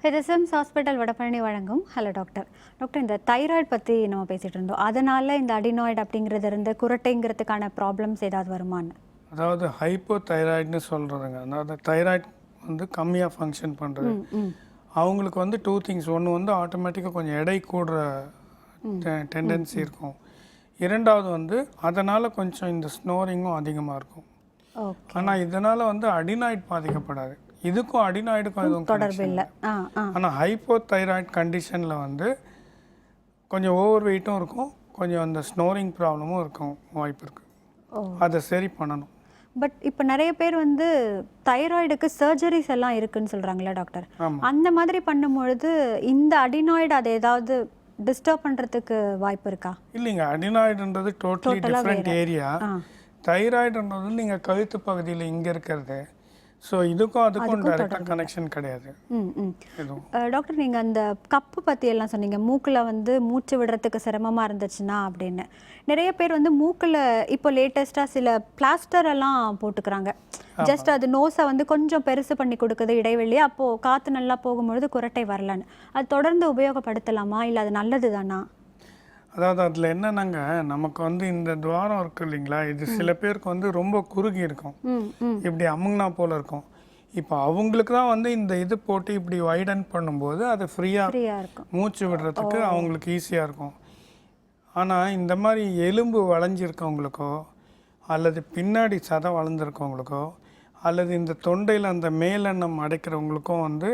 இது சிம்ஸ் ஹாஸ்பிட்டல் வடபழனி வழங்கும் ஹலோ டாக்டர். டாக்டர், இந்த தைராய்டு பற்றி நம்ம பேசிகிட்டு இருந்தோம். அதனால் இந்த அடினாய்டு அப்படிங்கிறது இருந்து குரட்டைங்கிறதுக்கான ப்ராப்ளம்ஸ் ஏதாவது வருமானு? அதாவது ஹைப்போ தைராய்டுன்னு சொல்கிறதுங்க. அதாவது தைராய்டு வந்து கம்மியாக ஃபங்க்ஷன் பண்ணுறது. அவங்களுக்கு வந்து 2 திங்ஸ். ஒன்று வந்து ஆட்டோமேட்டிக்காக கொஞ்சம் எடை கூடுற டெண்டன்சி இருக்கும். இரண்டாவது வந்து அதனால் கொஞ்சம் இந்த ஸ்னோரிங்கும் அதிகமாக இருக்கும். ஆனால் இதனால் வந்து அடினாய்டு பாதிக்கப்படாது. இதுக்கும் அடினாய்டுக்கும் எதுவும் தொடர்பு இல்லை. ஆனால் ஹைப்போ தைராய்டு கண்டிஷனில் வந்து கொஞ்சம் ஓவர் வெயிட்டும் இருக்கும், கொஞ்சம் அந்த ஸ்னோரிங் ப்ராப்ளமும் இருக்கும் வாய்ப்பு இருக்குது. அதை சரி பண்ணணும். பட் இப்போ நிறைய பேர் வந்து தைராய்டுக்கு சர்ஜரிஸ் எல்லாம் இருக்குன்னு சொல்கிறாங்களா டாக்டர்? அந்த மாதிரி பண்ணும்பொழுது இந்த அடினாய்டு அதை ஏதாவது டிஸ்டர்ப் பண்ணுறதுக்கு வாய்ப்பு இருக்கா? இல்லைங்க, அடினாய்டுன்றது டோட்டலி டிஃப்ரெண்ட் ஏரியா. தைராய்டுன்றது நீங்கள் கழுத்து பகுதியில் இங்கே இருக்கிறது. ஸோ இதுக்கும் அதுக்கும் டைரக்டாக கனெக்ஷன் கிடையாது. டாக்டர், நீங்கள் அந்த கப்பு பற்றி எல்லாம் சொன்னீங்க, மூக்கில் வந்து மூச்சு விடுறதுக்கு சிரமமாக இருந்துச்சுன்னா அப்படின்னு. நிறைய பேர் வந்து மூக்கில் இப்போ லேட்டஸ்ட்டாக சில பிளாஸ்டர் எல்லாம் போட்டுக்கிறாங்க. ஜஸ்ட் அது நோஸை வந்து கொஞ்சம் பெருசு பண்ணி கொடுக்குது இடைவெளி, அப்போது காற்று நல்லா போகும்பொழுது குரட்டை வரலன்னு. அது தொடர்ந்து உபயோகப்படுத்தலாமா, இல்லை அது நல்லது தானா? அதாவது அதில் என்னன்னாங்க, நமக்கு வந்து இந்த துவாரம் இருக்குது இல்லைங்களா, இது சில பேருக்கு வந்து ரொம்ப குறுகி இருக்கும், இப்படி அமுங்கினா போல் இருக்கும். இப்போ அவங்களுக்கு தான் வந்து இந்த இது போட்டு இப்படி வைடன் பண்ணும்போது அது ஃப்ரீயாக இருக்கும், மூச்சு விடுறதுக்கு அவங்களுக்கு ஈஸியாக இருக்கும். ஆனால் இந்த மாதிரி எலும்பு வளைஞ்சிருக்கவங்களுக்கோ அல்லது பின்னாடி சதை வளர்ந்துருக்கவங்களுக்கோ அல்லது இந்த தொண்டையில் அந்த மேலெண்ணம் அடைக்கிறவங்களுக்கும் வந்து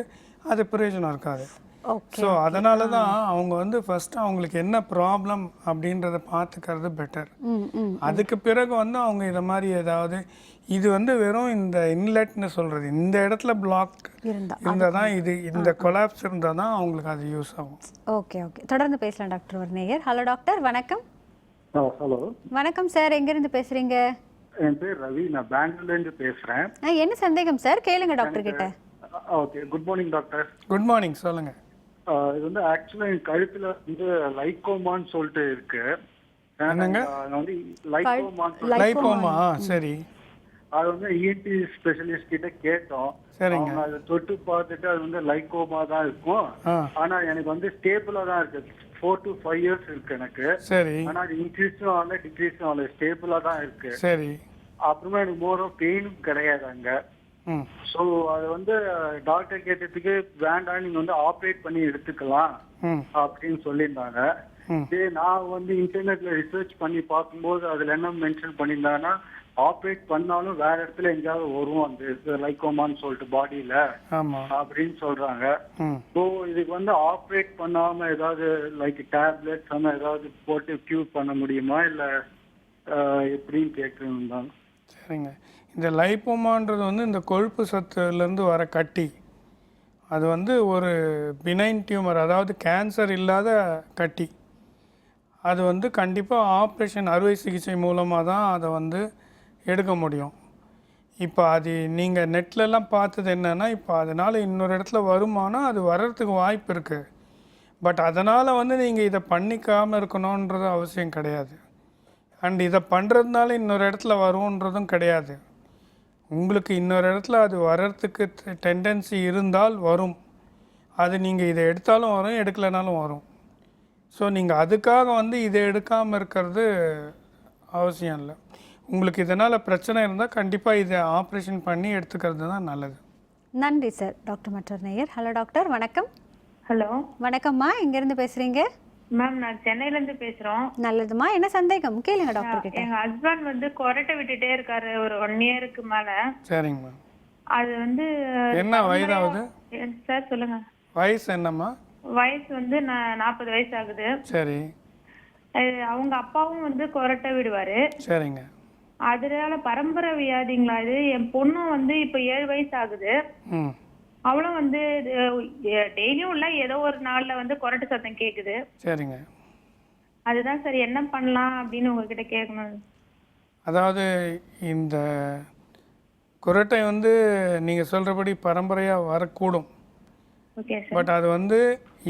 அது பிரயோஜனம் இருக்காது. ஸோ அதனால தான் அவங்க வந்து ஃபஸ்ட்டு அவங்களுக்கு என்ன ப்ராப்ளம் அப்படின்றத பார்த்துக்கிறது பெட்டர். அதுக்கு பிறகு வந்து அவங்க இதை மாதிரி ஏதாவது இது வந்து வெறும் இந்த இன்லெட்னு சொல்கிறது, இந்த இடத்துல பிளாக் இருந்தால் தான், இது இந்த கொலாப்ஸ் இருந்தால் தான் அவங்களுக்கு அது யூஸ் ஆகும். ஓகே, தொடர்ந்து பேசலாம் டாக்டர். ஒரு நேயர். ஹலோ டாக்டர், வணக்கம். ஹலோ வணக்கம் சார், எங்கேருந்து பேசுகிறீங்க? என் பேர் ரவி, நான் பெங்களூர்லேருந்து பேசுகிறேன். என்ன சந்தேகம் சார்? கேளுங்க டாக்டர் கிட்ட. Okay, good morning doctor. Good morning, சொல்லுங்கள். இது வந்து ஆக்சுவலா என் கழுத்துல வந்து லைகோமான்னு சொல்லிட்டு இருக்கு. வந்து லைகோமா, சரி. அது வந்து இஎன்டி ஸ்பெஷலிஸ்ட் கிட்ட கேட்டோம். அவங்க அதை தொட்டு பார்த்துட்டு அது வந்து லைகோமா தான் இருக்கும், ஆனா எனக்கு வந்து ஸ்டேபிளா தான் இருக்கு. 4 to 5 years இருக்கு எனக்கு. சரி. ஆனா அது இன்க்ரீஸும் ஆகல டிக்ரீஸும் ஆகல, ஸ்டேபிளா தான் இருக்கு. சரி. அப்புறமா எனக்கு மோர் ஆஃப் பெயினும் கிடையாது அங்க. ஸோ அது வந்து டாக்டர் கேட்டதுக்கு வேண்டாம், நீங்க வந்து ஆப்ரேட் பண்ணி எடுத்துக்கலாம் அப்படின்னு சொல்லியிருந்தாங்க. நான் வந்து இன்டர்நெட்ல ரிசர்ச் பண்ணி பார்க்கும்போது அதுல என்ன மென்ஷன் பண்ணியிருந்தாங்கன்னா, ஆப்ரேட் பண்ணாலும் வேற இடத்துல எங்கேயாவது வரும் அந்த லைகோமான்னு சொல்லிட்டு பாடியில அப்படின்னு சொல்றாங்க. ஸோ இதுக்கு வந்து ஆப்ரேட் பண்ணாம ஏதாவது லைக் டேப்லெட்ஸ் அந்த ஏதாவது போட்டு கியூர் பண்ண முடியுமா, இல்ல எப்படின்னு கேட்கணும். சரிங்க. இந்த லைப்போமான்றது வந்து இந்த கொழுப்பு சத்துலேருந்து வர கட்டி, அது வந்து ஒரு பினைன் டியூமர், அதாவது கேன்சர் இல்லாத கட்டி. அது வந்து கண்டிப்பாக ஆப்ரேஷன் அறுவை சிகிச்சை மூலமாக தான் அதை வந்து எடுக்க முடியும். இப்போ அது நீங்கள் நெட்லலாம் பார்த்தது என்னென்னா, இப்போ அதனால் இன்னொரு இடத்துல வருமானம் அது வர்றதுக்கு வாய்ப்பு இருக்குது. பட் அதனால் வந்து நீங்கள் இதை பண்ணிக்காமல் இருக்கணுன்றது அவசியம் கிடையாது. அண்ட் இதை பண்ணுறதுனால இன்னொரு இடத்துல வரும்ன்றதும் கிடையாது. உங்களுக்கு இன்னொரு இடத்துல அது வர்றதுக்கு டெண்டன்சி இருந்தால் வரும். அது நீங்கள் இதை எடுத்தாலும் வரும், எடுக்கலைனாலும் வரும். ஸோ நீங்கள் அதுக்காக வந்து இதை எடுக்காமல் இருக்கிறது அவசியம் இல்லை. உங்களுக்கு இதனால் பிரச்சனை இருந்தால் கண்டிப்பாக இதை ஆப்ரேஷன் பண்ணி எடுத்துக்கிறது தான் நல்லது. நன்றி சார். டாக்டர் மற்றொரு நேயர். ஹலோ டாக்டர், வணக்கம். ஹலோ வணக்கம்மா, எங்கேருந்து பேசுகிறீங்க? மேம், நான் சென்னையில இருந்து பேசுறோம். நல்லதுமா, என்ன சந்தேகம் கேளுங்க டாக்டர் கிட்ட. எங்க ஹஸ்பண்ட் வந்து கொரட்டை விட்டுட்டே இருக்காரு ஒரு 1 இயருக்கு மேல. சரிங்கம்மா. அது வந்து என்ன வயதாகுது சார்? சொல்லுங்க. வயசு என்னம்மா? வயசு வந்து 40 வயசு ஆகுது. சரி. அவங்க அப்பாவும் வந்து கொரட்டை விடுவாரு. சரிங்க. அதனால பரம்பரை வியாதிங்களா இது? என் பொண்ணும் வந்து இப்ப 7 வயசு ஆகுது. அவளும் வந்து டெய்லியும் இல்ல, ஏதோ ஒரு நாள்ல வந்து கொரட்டை சத்தம் கேக்குது. சரிங்க. அதுதான் சரி என்ன பண்ணலாம் அப்படின்னு உங்ககிட்ட கேட்கணும். அதாவது இந்த குரட்டை வந்து நீங்கள் சொல்கிறபடி பரம்பரையாக வரக்கூடும். பட் அது வந்து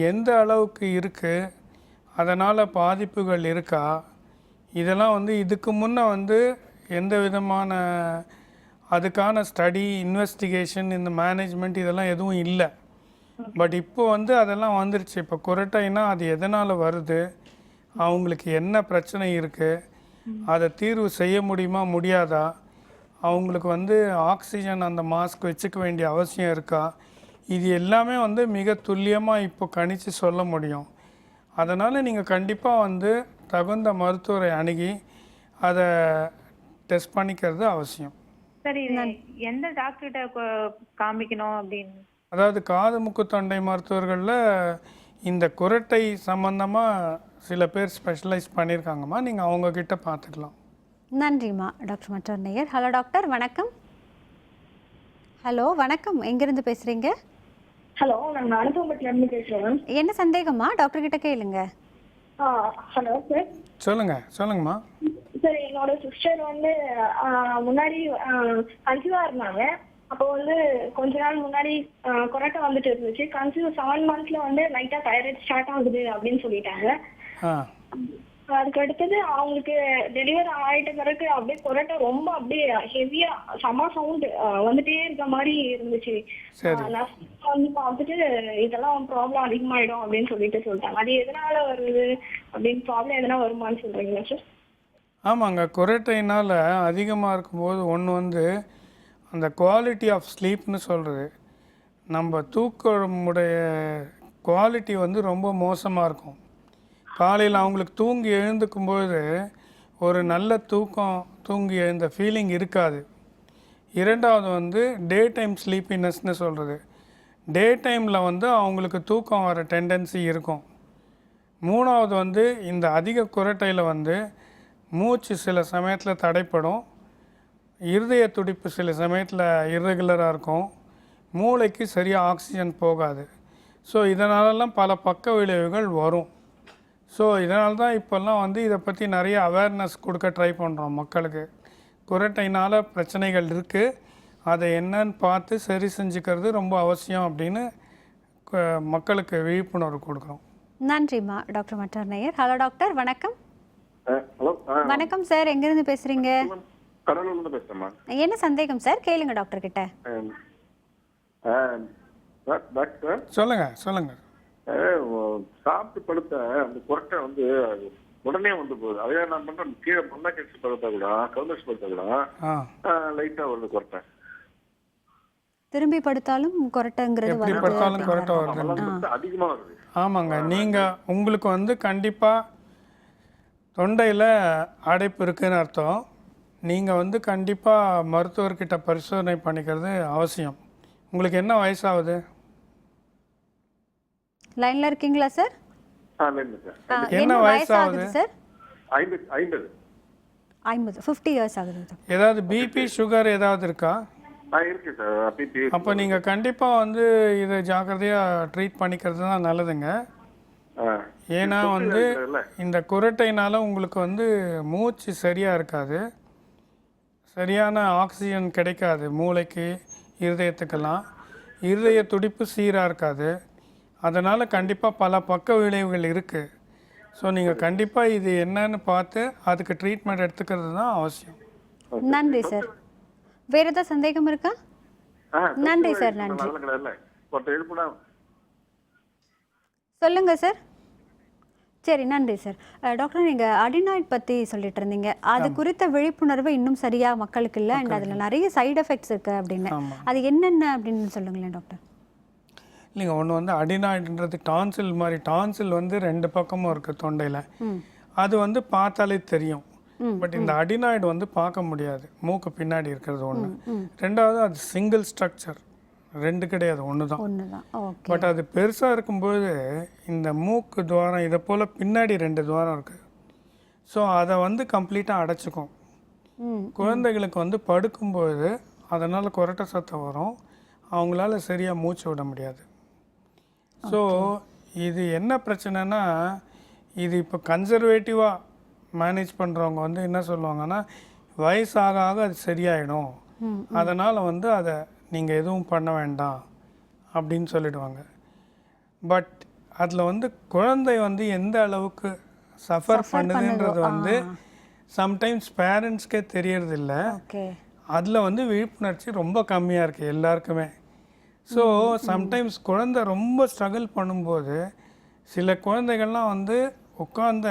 எந்த அளவுக்கு இருக்குது, அதனால் பாதிப்புகள் இருக்கா, இதெல்லாம் வந்து இதுக்கு முன்னே வந்து எந்த விதமான அதுக்கான ஸ்டடி, இன்வெஸ்டிகேஷன், இந்த மேனேஜ்மெண்ட் இதெல்லாம் எதுவும் இல்லை. பட் இப்போ வந்து அதெல்லாம் வந்துருச்சு. இப்போ குரட்டைனா அது எதனால் வருது, அவங்களுக்கு என்ன பிரச்சனை இருக்குது, அதை தீர்வு செய்ய முடியுமா முடியாதா, அவங்களுக்கு வந்து ஆக்சிஜன் அந்த மாஸ்க் வச்சுக்க வேண்டிய அவசியம் இருக்கா, இது எல்லாமே வந்து மிக துல்லியமாக இப்போ கணிச்சு சொல்ல முடியும். அதனால் நீங்கள் கண்டிப்பாக வந்து தகுந்த மருத்துவரை அணுகி அதை டெஸ்ட் பண்ணிக்கிறது அவசியம். சரி, எந்த டாக்டர்கிட்ட காமிக்கணும் அப்படின்னு? அதாவது காது மூக்கு தொண்டை மருத்துவர்களில் இந்த குரட்டை சம்பந்தமாக சில பேர் ஸ்பெஷலைஸ் பண்ணியிருக்காங்கம்மா, நீங்கள் அவங்கக்கிட்ட பார்த்துக்கலாம். நன்றிம்மா. டாக்டர் மற்றொரு நேயர். ஹலோ டாக்டர், வணக்கம். ஹலோ வணக்கம், எங்கேருந்து பேசுகிறீங்க? ஹலோ, நான் அனுபவத்திலிருந்து பேசுகிறேன். என்ன சந்தேகம்மா? டாக்டர் கிட்ட கேளுங்க. Hello sir. சொல்லுங்கம்மா. சார், என்னோட சிஸ்டர் வந்து முன்னாடி கன்சீவா இருந்தாங்க. அப்போ வந்து கொஞ்ச நாள் முன்னாடி கொரட்டை வந்துட்டு இருந்துச்சு. கன்சீவ் 7 monthsல வந்து லைட்டா தைராய்டு ஸ்டார்ட் ஆகுது அப்படின்னு சொல்லிட்டாங்க. அதுக்கு அடுத்தது அவங்களுக்கு டெலிவரி ஆயிட்ட பிறகு அப்படியே கொரட்டை ரொம்ப அப்படியே ஹெவியா செம சவுண்ட் வந்துட்டே இருக்க மாதிரி இருந்துச்சு. வந்து பார்த்துட்டு இதெல்லாம் ப்ராப்ளம் அதிகமாயிடும் அப்படின்னு சொல்லிட்டாங்க. அது எதனால வருது அப்படின்னு ப்ராப்ளம் எதனா வருமானு சொல்றீங்களா சார்? ஆமாங்க, குரட்டையினால் அதிகமாக இருக்கும்போது ஒன்று வந்து அந்த குவாலிட்டி ஆஃப் ஸ்லீப்னு சொல்கிறது, நம்ம தூக்கமுடைய குவாலிட்டி வந்து ரொம்ப மோசமாக இருக்கும். காலையில் அவங்களுக்கு தூங்கி எழுந்துக்கும்போது ஒரு நல்ல தூங்கி எழுந்த ஃபீலிங் இருக்காது. இரண்டாவது வந்து டே டைம் ஸ்லீப்பினஸ்ன்னு சொல்கிறது, டே டைமில் வந்து அவங்களுக்கு தூக்கம் வர டெண்டன்சி இருக்கும். மூணாவது வந்து இந்த அதிக குரட்டையில் வந்து மூச்சு சில சமயத்தில் தடைப்படும், இருதய துடிப்பு சில சமயத்தில் இர்ரெகுலராக இருக்கும், மூளைக்கு சரியாக ஆக்சிஜன் போகாது. ஸோ இதனாலெல்லாம் பல பக்க விளைவுகள் வரும். ஸோ இதனால தான் இப்போல்லாம் வந்து இதை பற்றி நிறைய அவேர்னஸ் கொடுக்க ட்ரை பண்ணுறோம் மக்களுக்கு. குரட்டையினால் பிரச்சனைகள் இருக்குது, அதை என்னன்னு பார்த்து சரி செஞ்சுக்கிறது ரொம்ப அவசியம் அப்படின்னு மக்களுக்கு விழிப்புணர்வு கொடுக்குறோம். நன்றிம்மா. டாக்டர் மற்றொரு நேயர். ஹலோ டாக்டர், வணக்கம். ஹலோ வணக்கம் சார், எங்கேருந்து பேசுகிறீங்க? கடலூர்லேருந்து பேசுகிறேம்மா. என்ன சந்தேகம் சார்? கேளுங்க டாக்டர் கிட்ட. டாக்டர் சொல்லுங்க. சாப்பிட்டு படுத்த அந்த குரட்டை வந்து உடனே வந்து போகுது. அதே நான் பண்றேன், கீழே மண்ணா கட்சி படுத்தா கூட கவுண்டர்ஸ் படுத்தா கூட லைட்டா வருது குரட்டை. திரும்பி படுத்தாலும் குரட்டைங்கிறது அதிகமா வருது. ஆமாங்க, நீங்கள் உங்களுக்கு வந்து கண்டிப்பாக தொண்டையில் அடைப்பு இருக்குன்னு அர்த்தம். நீங்கள் வந்து கண்டிப்பாக மருத்துவர்கிட்ட பரிசோதனை பண்ணிக்கிறது அவசியம். உங்களுக்கு என்ன வயசாகுது? லைன்ல இருக்கீங்களா சார்? என்ன வயசாகுது சார்? 50. 50 இயர்ஸ் ஆகுது. ஏதாவது பிபி சுகர் ஏதாவது இருக்கா? இருக்கு சார், பிபி. அப்போ நீங்கள் கண்டிப்பாக வந்து இதை ஜாக்கிரதையாக ட்ரீட் பண்ணிக்கிறது தான் நல்லதுங்க. ஏன்னா வந்து இந்த குரட்டையினால் உங்களுக்கு வந்து மூச்சு சரியாக இருக்காது, சரியான ஆக்சிஜன் கிடைக்காது மூளைக்கு, இருதயத்துக்கெல்லாம், இருதய துடிப்பு சீராக இருக்காது. அதனால் கண்டிப்பாக பல பக்க விளைவுகள் இருக்குது. ஸோ நீங்கள் கண்டிப்பாக இது என்னன்னு பார்த்து அதுக்கு ட்ரீட்மெண்ட் எடுத்துக்கிறது தான் அவசியம். நன்றி சார். வேற ஏதாவது சந்தேகம் இருக்கா? நன்றி சார், நன்றி. சொல்லுங்க சார். சரி, நன்றி சார். டாக்டர், நீங்கள் அடினாய்ட் பற்றி சொல்லிட்டு இருந்தீங்க. அது குறித்த விழிப்புணர்வு இன்னும் சரியாக மக்களுக்கு இல்லை, அண்ட் அதில் நிறைய சைடு எஃபெக்ட்ஸ் இருக்குது அப்படின்னு. அது என்னென்ன அப்படின்னு சொல்லுங்களேன் டாக்டர். இல்லைங்க, ஒன்று வந்து அடினாய்டுன்றது டான்சில் மாதிரி. டான்சில் வந்து 2 பக்கமும் இருக்குது தொண்டையில். அது வந்து பார்த்தாலே தெரியும். பட் இந்த அடினாய்டு வந்து பார்க்க முடியாது, மூக்கு பின்னாடி இருக்கிறது ஒன்று. ரெண்டாவது அது சிங்கிள் ஸ்ட்ரக்சர், 2 கிடையாது, ஒன்று தான். பட் அது பெருசாக இருக்கும்போது இந்த மூக்கு துவாரம் இதை போல் பின்னாடி 2 துவாரம் இருக்குது. ஸோ அதை வந்து கம்ப்ளீட்டாக அடைச்சிக்கும். குழந்தைகளுக்கு வந்து படுக்கும்போது அதனால் குரட்டை சத்தம் வரும், அவங்களால சரியாக மூச்சு விட முடியாது. ஸோ இது என்ன பிரச்சனைனா, இது இப்போ கன்சர்வேட்டிவாக மேனேஜ் பண்ணுறவங்க வந்து என்ன சொல்லுவாங்கன்னா, வயசாக ஆக அது சரியாயிடும், அதனால் வந்து அதை நீங்கள் எதுவும் பண்ண வேண்டாம் அப்படின்னு சொல்லிடுவாங்க. பட் அதில் வந்து குழந்தை வந்து எந்த அளவுக்கு சஃபர் பண்ணுதுன்றது வந்து சம்டைம்ஸ் பேரண்ட்ஸ்க்கே தெரியறதில்ல. அதில் வந்து விழிப்புணர்ச்சி ரொம்ப கம்மியாக இருக்குது எல்லாருக்குமே. ஸோ சம்டைம்ஸ் குழந்தை ரொம்ப ஸ்ட்ரகிள் பண்ணும்போது சில குழந்தைகள்லாம் வந்து உட்காந்த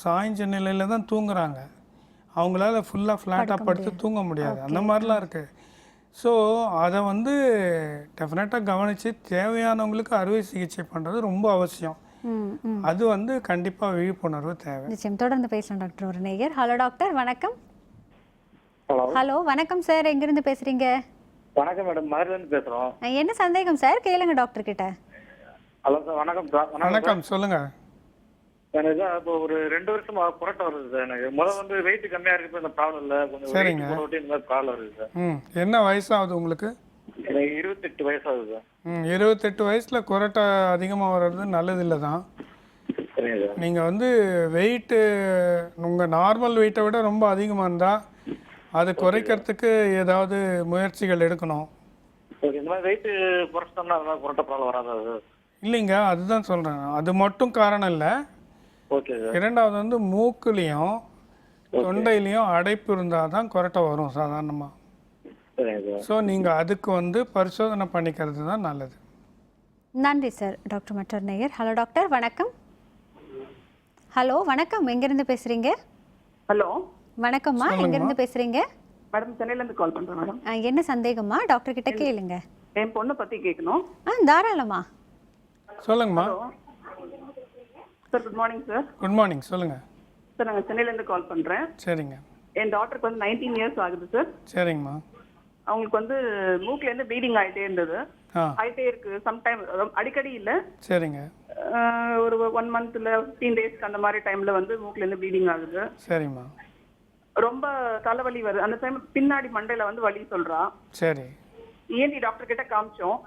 சாய்ஞ்ச நிலையில் தான் தூங்குறாங்க, அவங்களால ஃபுல்லாக ஃப்ளாட்டாக படுத்து தூங்க முடியாது, அந்த மாதிரிலாம் இருக்குது. ஸோ அதை வந்து டெஃபினட்டாக கவனித்து தேவையானவங்களுக்கு அறுவை சிகிச்சை பண்ணுறது ரொம்ப அவசியம். அது வந்து கண்டிப்பாக விழிப்புணர்வு தேவை. நிச்சயம், தொடர்ந்து பேசலாம் டாக்டர். ஒரு நேயர். ஹலோ டாக்டர், வணக்கம். ஹலோ, வணக்கம் சார், எங்கிருந்து பேசுறீங்க? வணக்கம் மேடம், மதுரையிலேருந்து பேசுகிறோம். என்ன சந்தேகம் சார், கேளுங்க டாக்டர் கிட்ட. ஹலோ சார், வணக்கம் சார். வணக்கம், சொல்லுங்க. எனக்கு இப்போ ஒரு 2 வருஷமா புரட்டை வருது சார். எனக்கு முதல்ல வந்து வெயிட் கம்மியாக இருக்கு, இந்த ப்ராப்ளம் இல்லை, கொஞ்சம் சரிங்க. இந்த மாதிரி ப்ராப்ளம் வருது சார். என்ன வயசாகுது உங்களுக்கு? எனக்கு 28 வயசாகுது சார். 28 வயசில் குரட்டை அதிகமாக வர்றது நல்லதில்லை தான். சரிங்க சார். நீங்கள் வந்து வெயிட்டு உங்கள் நார்மல் வெயிட்டை விட ரொம்ப அதிகமாக இருந்தால் அது குறைக்கிறதுக்கு ஏதாவது முயற்சிகள் எடுக்கணும். ஓகே, இந்த மாதிரி வெயிட் குறைச்சிட்டோம்னா அதனால குரட்டை ப்ராப்ளம் வராதா சார்? இல்லைங்க, அதுதான் சொல்கிறேன், அது மட்டும் காரணம் இல்லை. Okay sir. இரண்டாவது வந்து மூக்குலேயும் தொண்டையிலையும் அடைப்பு இருந்தால் தான் குரட்டை வரும் சாதாரணமாக. சரிங்க சார். ஸோ நீங்கள் அதுக்கு வந்து பரிசோதனை பண்ணிக்கிறது தான் நல்லது. நன்றி சார். டாக்டர் மற்றொரு நேயர். ஹலோ டாக்டர், வணக்கம். ஹலோ, வணக்கம், எங்கேருந்து பேசுகிறீங்க? ஹலோ, வணக்கம்மா, எங்கேருந்து பேசுகிறீங்க? மேடம், சென்னையிலேருந்து கால் பண்ணுறேன் மேடம். என்ன சந்தேகம்மா, டாக்டர் கிட்ட கேளுங்க. என் பொண்ணை பற்றி கேட்கணும். தாராளமா சொல்லுங்கம்மா. Sir, good morning sir. Good morning, சொல்லுங்கள் சார். நாங்கள் சென்னையிலேருந்து கால் பண்ணுறேன். சரிங்க. என் டாக்டருக்கு வந்து 19 இயர்ஸ் ஆகுது சார். சரிங்கம்மா. அவங்களுக்கு வந்து மூக்குலேருந்து ப்ளீடிங் ஆகிட்டே இருந்தது, ஆகிட்டே இருக்கு. சம்டைம் அடிக்கடி இல்லை. சரிங்க. ஒரு 1 மந்த்ல 15 டேஸ்க்கு அந்த மாதிரி டைம்ல வந்து மூக்குலேருந்து ப்ளீடிங் ஆகுது. சரிம்மா. ரொம்ப தலைவலி வருது அந்த டைம், பின்னாடி மண்டையில வந்து வலி சொல்றா. சரி. ENT டாக்டர் கிட்ட காமிச்சோம்.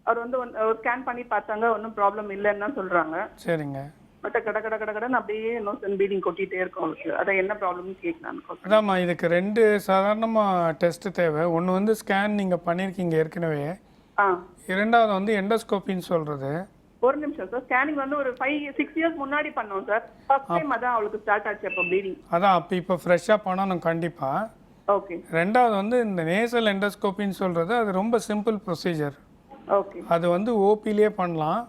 அவர் வந்து ஸ்கேன் பண்ணி பார்த்தாங்க, ஒன்றும் ப்ராப்ளம் இல்லைன்னு தான் சொல்றாங்க. சரிங்க. பட் கடன்னு அப்படியே ப்ளீடிங் கொட்டிகிட்டே இருக்கும் அவருக்கு. அதை என்ன ப்ராப்ளம்னு கேட்கலான்னு. அதாம்மா, இதுக்கு 2 சாதாரணமாக டெஸ்ட் தேவை. ஒன்று வந்து ஸ்கேன் நீங்கள் பண்ணியிருக்கீங்க ஏற்கனவே. இரண்டாவது வந்து எண்டோஸ்கோப்பின்னு சொல்கிறது. ஒரு நிமிஷம் சார். ஸ்கேனிங் வந்து ஒரு 5-6 இயர்ஸ் முன்னாடி பண்ணோம் சார். ஃபர்ஸ்ட் டைம் அதான் அவளுக்கு ஸ்டார்ட் ஆச்சு அப்போ ப்ளீடிங். அதான் அப்போ இப்போ ஃப்ரெஷ்ஷாக பண்ணணும் கண்டிப்பாக. ஓகே. ரெண்டாவது வந்து இந்த நேசல் எண்டோஸ்கோப்பின்னு சொல்கிறது, அது ரொம்ப சிம்பிள் ப்ரொசீஜர். ஓகே. அது வந்து ஓபிலேயே பண்ணலாம்.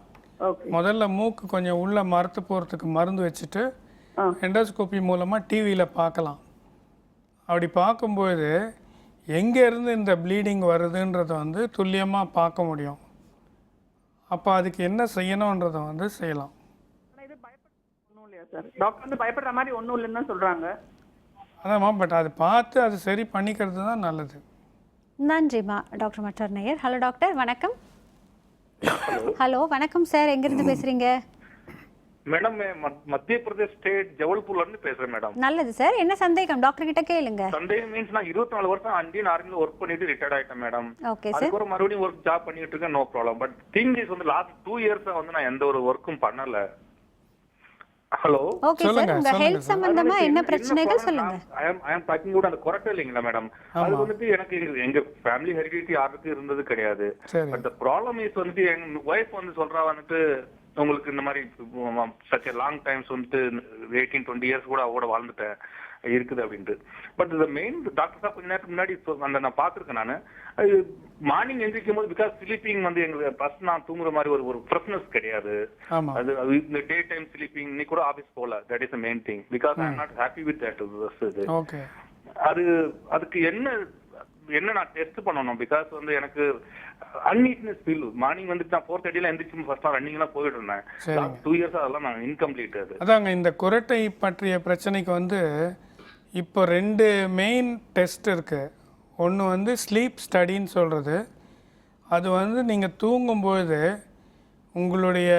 ஓகே. முதல்ல மூக்கு கொஞ்சம் உள்ள மரத்து போகிறதுக்கு மருந்து வச்சுட்டு எண்டோஸ்கோப்பி மூலமாக டிவியில் பார்க்கலாம். அப்படி பார்க்கும்போது எங்கேருந்து இந்த ப்ளீடிங் வருதுன்றதை வந்து துல்லியமாக பார்க்க முடியும். அப்போ அதுக்கு என்ன செய்யணுன்றதை வந்து செய்யலாம். இது ஒன்றும் இல்லையா சார்? டாக்டர் வந்து பயப்படுற மாதிரி ஒன்றும் இல்லைன்னு தான் சொல்கிறாங்க. அதாம்மா, பட் அது பார்த்து அது சரி பண்ணிக்கிறது தான் நல்லது. நன்றிம்மா. டாக்டர் மற்றொரு நேயர். ஹலோ டாக்டர், வணக்கம். ஹலோ, வணக்கம் சார், எங்கிருந்து பேசுறீங்க? மேடம், மத்திய பிரதேஷ் ஸ்டேட் ஜவல்பூர்ல இருந்து பேசுறேன் மேடம். நல்லது சார், என்ன சந்தேகம் டாக்டர் கிட்ட கேளுங்க. சந்தேகம் மீன்ஸ் நான் 24 வருஷம் இந்தியன் ஆர்மில ஒர்க் பண்ணிட்டு ரிட்டையர்ட் ஆயிட்டேன் மேடம். Okay sir. அதுக்கப்புறம் மறுபடியும் ஒர்க் ஜாப் பண்ணிட்டு இருக்கேன், no problem. But thing is வந்து லாஸ்ட் 2 இயர்ஸா வந்து நான் எந்த ஒரு ஒர்க்கும் பண்ணல. ஹலோ. ஓகே சார், உங்க ஹெல்த் சம்பந்தமா என்ன பிரச்சனைகள் சொல்லுங்க. ஐ அம் டாக்கிங் அபௌட் அந்த குரட்டை இல்லைங்களா மேடம்? அது வந்து எனக்கு எங்க ஃபேமிலி ஹெரிடிட்டி யாருக்கு இருந்தது கிடையாது. பட் தி ப்ராப்ளம் இஸ் வந்து எங்க வைஃப் வந்து சொல்றா வந்துட்டு உங்களுக்கு இந்த மாதிரி சச் லாங் டைம்ஸ் வந்துட்டு 18-20 இயர்ஸ் கூட அவட வாழ்ந்துட்டேன் இருக்குது அப்படின்ட்டு. பட் இந்த மெயின் டாக்டர் சார் கொஞ்ச நேரத்துக்கு முன்னாடி அந்த நான் பார்த்துருக்கேன் நான் மார்னிங் எந்திரிக்கும் போது பிகாஸ் ஸ்லீப்பிங் வந்து எங்களுக்கு ஃபர்ஸ்ட் நான் தூங்குற மாதிரி ஒரு ஃப்ரெஷ்னஸ் கிடையாது. அது இந்த டே டைம் ஸ்லீப்பிங் இன்னைக்கு கூட ஆஃபீஸ் போகல. That is main thing because I am not happy with that. அதுக்கு என்ன நான் டெஸ்ட் பண்ணணும்? பிகாஸ் வந்து எனக்கு அன்நீட்னஸ் ஃபீல் மார்னிங் வந்துட்டு நான் 4:30 எந்திரிச்சு ஃபர்ஸ்ட் ரன்னிங்லாம் போயிட்டு இருந்தேன். 2 இயர்ஸ் அதெல்லாம் நான் இன்கம்ப்ளீட். அதாங்க இந்த குரட்டை பற்றிய பிரச்சனைக்கு வந்து இப்போ 2 மெயின் டெஸ்ட் இருக்குது. ஒன்று வந்து ஸ்லீப் ஸ்டடின்னு சொல்கிறது. அது வந்து நீங்கள் தூங்கும்போது உங்களுடைய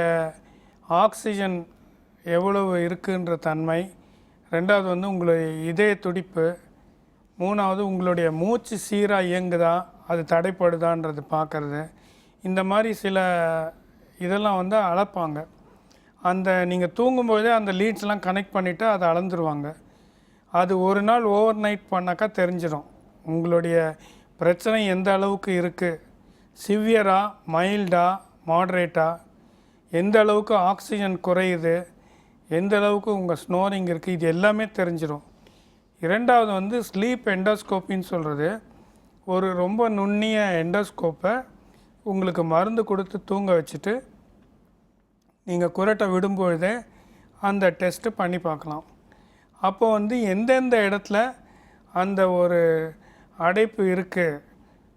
ஆக்சிஜன் எவ்வளவு இருக்குன்ற தன்மை, 2வது வந்து உங்களுடைய இதய துடிப்பு, 3வது உங்களுடைய மூச்சு சீராக இயங்குதா அது தடைப்படுதான்றது பார்க்குறது. இந்த மாதிரி சில இதெல்லாம் வந்து அளப்பாங்க. அந்த நீங்கள் தூங்கும்போதே அந்த லீட்ஸ்லாம் கனெக்ட் பண்ணிவிட்டு அதை அளந்துருவாங்க. அது ஒரு நாள் ஓவர் நைட் பண்ணாக்கா தெரிஞ்சிடும் உங்களுடைய பிரச்சனை எந்த அளவுக்கு இருக்குது, சிவியரா, மைல்டா, மாட்ரேட்டா, எந்த அளவுக்கு ஆக்சிஜன் குறையுது, எந்த அளவுக்கு உங்கள் ஸ்னோரிங் இருக்குது, இது எல்லாமே தெரிஞ்சிடும். 2வது வந்து ஸ்லீப் எண்டோஸ்கோப்பின்னு சொல்கிறது. ஒரு ரொம்ப நுண்ணிய எண்டோஸ்கோப்பை உங்களுக்கு மருந்து கொடுத்து தூங்க வச்சுட்டு நீங்கள் குரட்டை விடும்பொழுதே அந்த டெஸ்ட்டு பண்ணி பார்க்கலாம். அப்போ வந்து எந்தெந்த இடத்துல அந்த ஒரு அடைப்பு இருக்குது,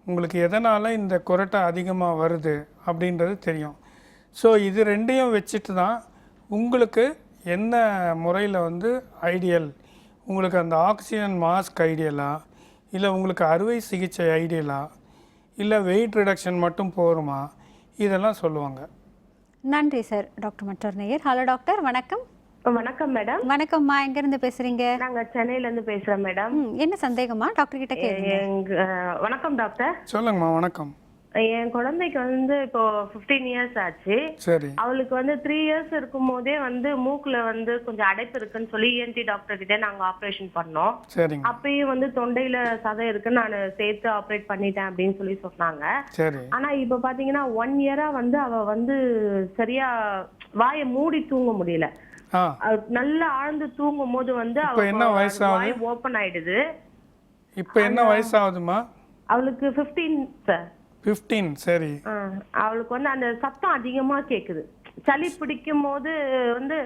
உங்களுக்கு எதனால் இந்த குரட்டை அதிகமாக வருது அப்படின்றது தெரியும். ஸோ இது 2யும் வச்சுட்டு தான் உங்களுக்கு என்ன முறையில் வந்து ஐடியல், உங்களுக்கு அந்த ஆக்சிஜன் மாஸ்க் ஐடியலா, இல்லை உங்களுக்கு அறுவை சிகிச்சை ஐடியலா, இல்லை வெயிட் ரிடக்ஷன் மட்டும் போருமா, இதெல்லாம் சொல்லுவாங்க. நன்றி சார். டாக்டர் மற்றொரு நேயர். ஹலோ டாக்டர், வணக்கம். வணக்கம் மேடம். வணக்கம்மா, எங்கேருந்து பேசுகிறீங்க? நாங்க சென்னையில இருந்து பேசுறோம் மேடம். என்ன சந்தேகமா டாக்டர் கிட்ட கேளுங்க. வணக்கம் டாக்டர். சொல்லுங்கம்மா. வணக்கம். என் குழந்தைக்கு வந்து இப்போ 15 இயர்ஸ் ஆச்சு. சரி. அவளுக்கு வந்து 3 இயர்ஸ் இருக்கும் போதே வந்து மூக்குல வந்து கொஞ்சம் அடைப்பு இருக்குன்னு சொல்லி ENT டாக்டர் கிட்ட நாங்க ஆபரேஷன் பண்ணோம். சரிங்க. அப்பயும் வந்து தொண்டையில சதை இருக்குன்னு நான் சேர்த்து ஆபரேட் பண்ணிட்டேன் அப்படின்னு சொல்லி சொன்னாங்க. சரி. ஆனா இப்ப பாத்தீங்கன்னா 1 இயரா வந்து அவ வந்து சரியா வாயை மூடி தூங்க முடியல. நல்லா ஆழ்ந்து தூங்கும் போது வந்து வாய் ஓபன் ஆயிடுது. இப்போ என்ன வயசாகுதுமா? அவளுக்கு 15 சார். 15. சரி. அவளுக்கு வந்து அந்த சத்தம் அதிகமா கேக்குது. சளி பிடிக்கும் போது வந்து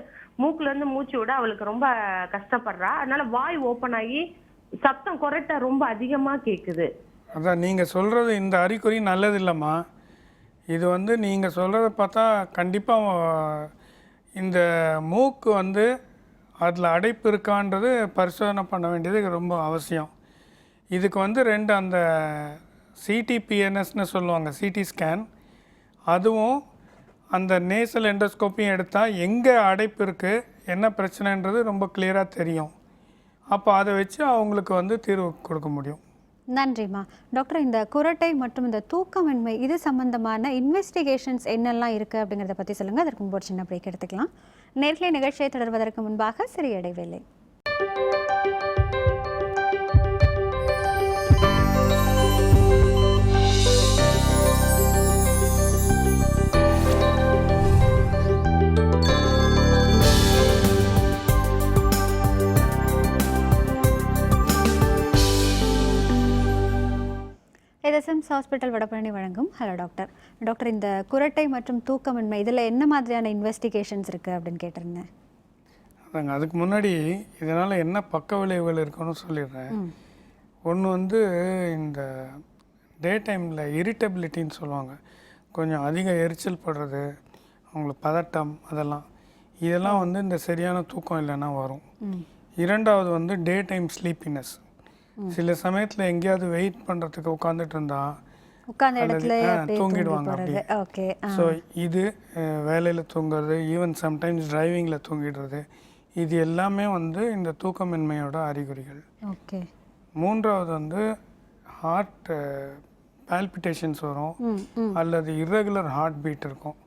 மூக்குல இருந்து மூச்சு விட அவளுக்கு ரொம்ப கஷ்டப்படுறா. அதனால வாய் ஓபன் ஆகி சத்தம் குறைட்ட ரொம்ப அதிகமா கேக்குது. அதான் நீங்கள் சொல்கிறது இந்த அறிகுறி நல்லது இல்லைம்மா. இது வந்து நீங்கள் சொல்கிறத பார்த்தா கண்டிப்பாக இந்த மூக்கு வந்து அதில் அடைப்பு இருக்கான்றது பரிசோதனை பண்ண வேண்டியது ரொம்ப அவசியம். இதுக்கு வந்து 2 அந்த சிடிபிஎன்எஸ்ன்னு சொல்லுவாங்க, சிடி ஸ்கேன், அதுவும் அந்த நேசல் எண்டோஸ்கோப்பியும் எடுத்தால் எங்கே அடைப்பு இருக்குது, என்ன பிரச்சனைன்றது ரொம்ப கிளியராக தெரியும். அப்போ அதை வச்சு அவங்களுக்கு வந்து தீர்வு கொடுக்க முடியும். நன்றிம்மா. டாக்டர், இந்த குரட்டை மற்றும் இந்த தூக்கமின்மை இது சம்பந்தமான இன்வெஸ்டிகேஷன்ஸ் என்னெல்லாம் இருக்குது அப்படிங்கிறத பற்றி சொல்லுங்கள். அதற்கு முன்பு ஒரு சின்ன பிரேக் எடுத்துக்கலாம். நேர்களை நிகழ்ச்சியை தொடர்வதற்கு முன்பாக சிறிய இடைவேளை. எஸ்எம்ஸ் ஹாஸ்பிட்டல் வடபழனி வழங்கும் ஹலோ டாக்டர். டாக்டர், இந்த குரட்டை மற்றும் தூக்கமின்மை இதில் என்ன மாதிரியான இன்வெஸ்டிகேஷன்ஸ் இருக்குது அப்படின்னு கேட்டிருந்தேன். அதாங்க, அதுக்கு முன்னாடி இதனால் என்ன பக்க விளைவுகள் இருக்குன்னு சொல்லிடுறேன். ஒன்று வந்து இந்த டே டைமில் இரிட்டபிலிட்டின்னு சொல்லுவாங்க, கொஞ்சம் அதிக எரிச்சல் படுறது, அவங்களுக்கு பதட்டம், இதெல்லாம் வந்து இந்த சரியான தூக்கம் இல்லைன்னா வரும். 2வது வந்து டே டைம் ஸ்லீப்பினஸ். சில சமயத்தில் எங்கேயாவது வெயிட் பண்ணுறதுக்கு உட்காந்துட்டு இருந்தா தூங்கிடுவாங்க அப்படி. ஸோ இது வேலையில் தூங்குறது, ஈவன் சம்டைம்ஸ் டிரைவிங்கில் தூங்கிடுறது, இது எல்லாமே வந்து இந்த தூக்கமின்மையோட அறிகுறிகள். 3வது வந்து ஹார்ட் பால்பிட்டேஷன்ஸ் வரும், அல்லது இர்ரெகுலர் ஹார்ட் பீட் இருக்கும்.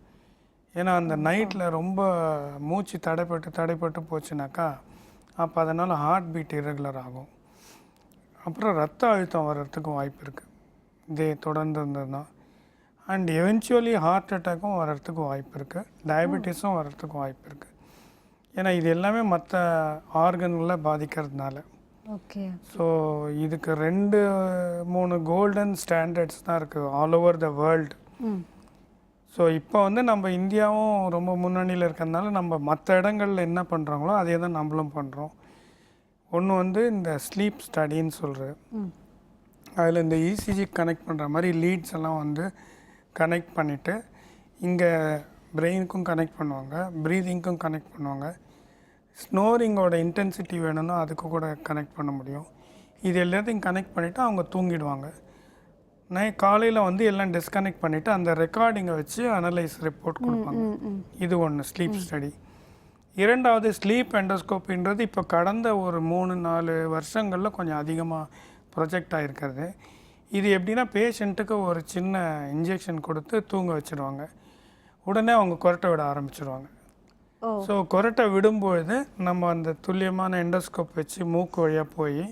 ஏன்னா அந்த நைட்டில் ரொம்ப மூச்சு தடைப்பட்டு போச்சுனாக்கா அப்போ அதனால் ஹார்ட் பீட் இர்ரெகுலர் ஆகும். அப்புறம் ரத்த அழுத்தம் வர்றதுக்கும் வாய்ப்பு இருக்குது இதே தொடர்ந்து இருந்ததுன்னா. அண்ட் எவென்ச்சுவலி ஹார்ட் அட்டாக்கும் வர்றதுக்கு வாய்ப்பு இருக்குது, டயபெட்டிஸும் வர்றதுக்கு வாய்ப்பு இருக்குது. ஏன்னா இது எல்லாமே மற்ற ஆர்கன்களில் பாதிக்கிறதுனால. ஓகே. ஸோ இதுக்கு 2-3 கோல்டன் ஸ்டாண்டர்ட்ஸ் தான் இருக்குது all over the world. So இப்போ வந்து நம்ம இந்தியாவும் ரொம்ப முன்னணியில் இருக்கிறதுனால நம்ம மற்ற இடங்களில் என்ன பண்ணுறாங்களோ அதே தான் நம்மளும் பண்ணுறோம். ஒன்று வந்து இந்த ஸ்லீப் ஸ்டடின்னு சொல்கிறேன். அதில் இந்த இசிஜி கனெக்ட் பண்ணுற மாதிரி லீட்ஸ் எல்லாம் வந்து கனெக்ட் பண்ணிவிட்டு இங்கே பிரெயினுக்கும் கனெக்ட் பண்ணுவாங்க, ப்ரீதிங்க்கும் கனெக்ட் பண்ணுவாங்க. ஸ்னோரிங்கோட இன்டென்சிட்டி வேணும்னா அதுக்கு கூட கனெக்ட் பண்ண முடியும். இது எல்லாத்தையும் கனெக்ட் பண்ணிவிட்டு அவங்க தூங்கிடுவாங்க. காலையில் வந்து எல்லாம் டிஸ்கனெக்ட் பண்ணிவிட்டு அந்த ரெக்கார்டிங்கை வச்சு அனலைஸ் ரிப்போர்ட் கொடுப்பாங்க. இது ஒன்று ஸ்லீப் ஸ்டடி. இரண்டாவது ஸ்லீப் எண்டோஸ்கோப்பின்றது இப்போ கடந்த ஒரு 3-4 வருஷங்களில் கொஞ்சம் அதிகமாக ப்ரொஜெக்ட் ஆகிருக்கிறது. இது எப்படின்னா பேஷண்ட்டுக்கு ஒரு சின்ன இன்ஜெக்ஷன் கொடுத்து தூங்க வச்சுடுவாங்க, உடனே அவங்க கொரட்டை விட ஆரம்பிச்சிடுவாங்க. ஸோ கொரட்டை விடும்பொழுது நம்ம அந்த துல்லியமான எண்டோஸ்கோப் வச்சு மூக்கு வழியாக போய்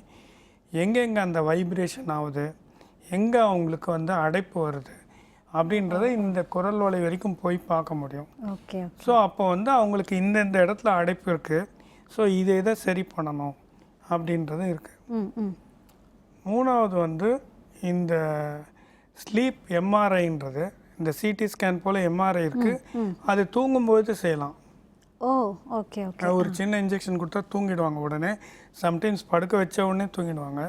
எங்கெங்கே அந்த வைப்ரேஷன் ஆகுது, எங்கே அவங்களுக்கு வந்து அடைப்பு வருது அப்படின்றத இந்த குரல் வலை வரைக்கும் போய் பார்க்க முடியும். ஓகே. ஸோ அப்போ வந்து அவங்களுக்கு இந்த இடத்துல அடைப்பு இருக்குது, ஸோ இதை சரி பண்ணணும் அப்படின்றது இருக்குது. மூணாவது வந்து இந்த ஸ்லீப் எம்ஆர்ஐன்றது, இந்த சிடி ஸ்கேன் போல் எம்ஆர்ஐ இருக்குது, அது தூங்கும்போது செய்யலாம். ஓ ஓகே ஓகே. ஒரு சின்ன இன்ஜெக்ஷன் கொடுத்தா தூங்கிடுவாங்க உடனே, சம்டைம்ஸ் படுக்க வச்ச உடனே தூங்கிடுவாங்க.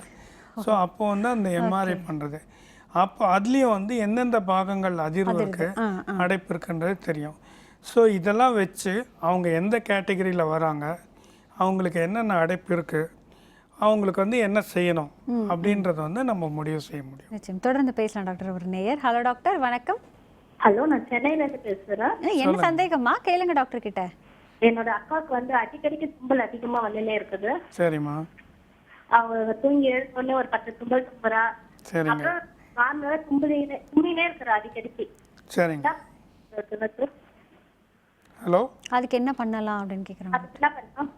ஸோ அப்போ வந்து அந்த எம்ஆர்ஐ பண்ணுறது, அப்போ அதுலேயும் வந்து எந்தெந்த பாகங்கள் அதிர்வு இருக்குது, அடைப்பு இருக்குன்றது தெரியும். ஸோ இதெல்லாம் வச்சு அவங்க எந்த கேட்டகரியில் வராங்க, அவங்களுக்கு என்னென்ன அடைப்பு இருக்குது, அவங்களுக்கு வந்து என்ன செய்யணும் அப்படின்றத வந்து நம்ம முடிவு செய்ய முடியும். நிச்சயம். தொடர்ந்து பேசலாம் டாக்டர். ஒரு நேயர். ஹலோ டாக்டர், வணக்கம். ஹலோ, நான் சென்னையிலேருந்து பேசுகிறேன். என்ன சந்தேகமா கேளுங்க டாக்டர் கிட்ட. என்னோட அக்காவுக்கு வந்து அடிக்கடிக்கு தும்பல் அதிகமா வந்துனே இருக்குது. சரிம்மா. அவங்க தூங்கி எழுந்தோடனே ஒரு 10 தும்பல் தும்புறா. சரிங்க. அப்புறம் கார்ல தும்பினே இருக்கிறா அடிக்கடிக்கு. சரிங்க. ஹலோ, அதுக்கு என்ன பண்ணலாம் அப்படின்னு கேட்குறாங்க. அதுக்கு என்ன பண்ணலாம்?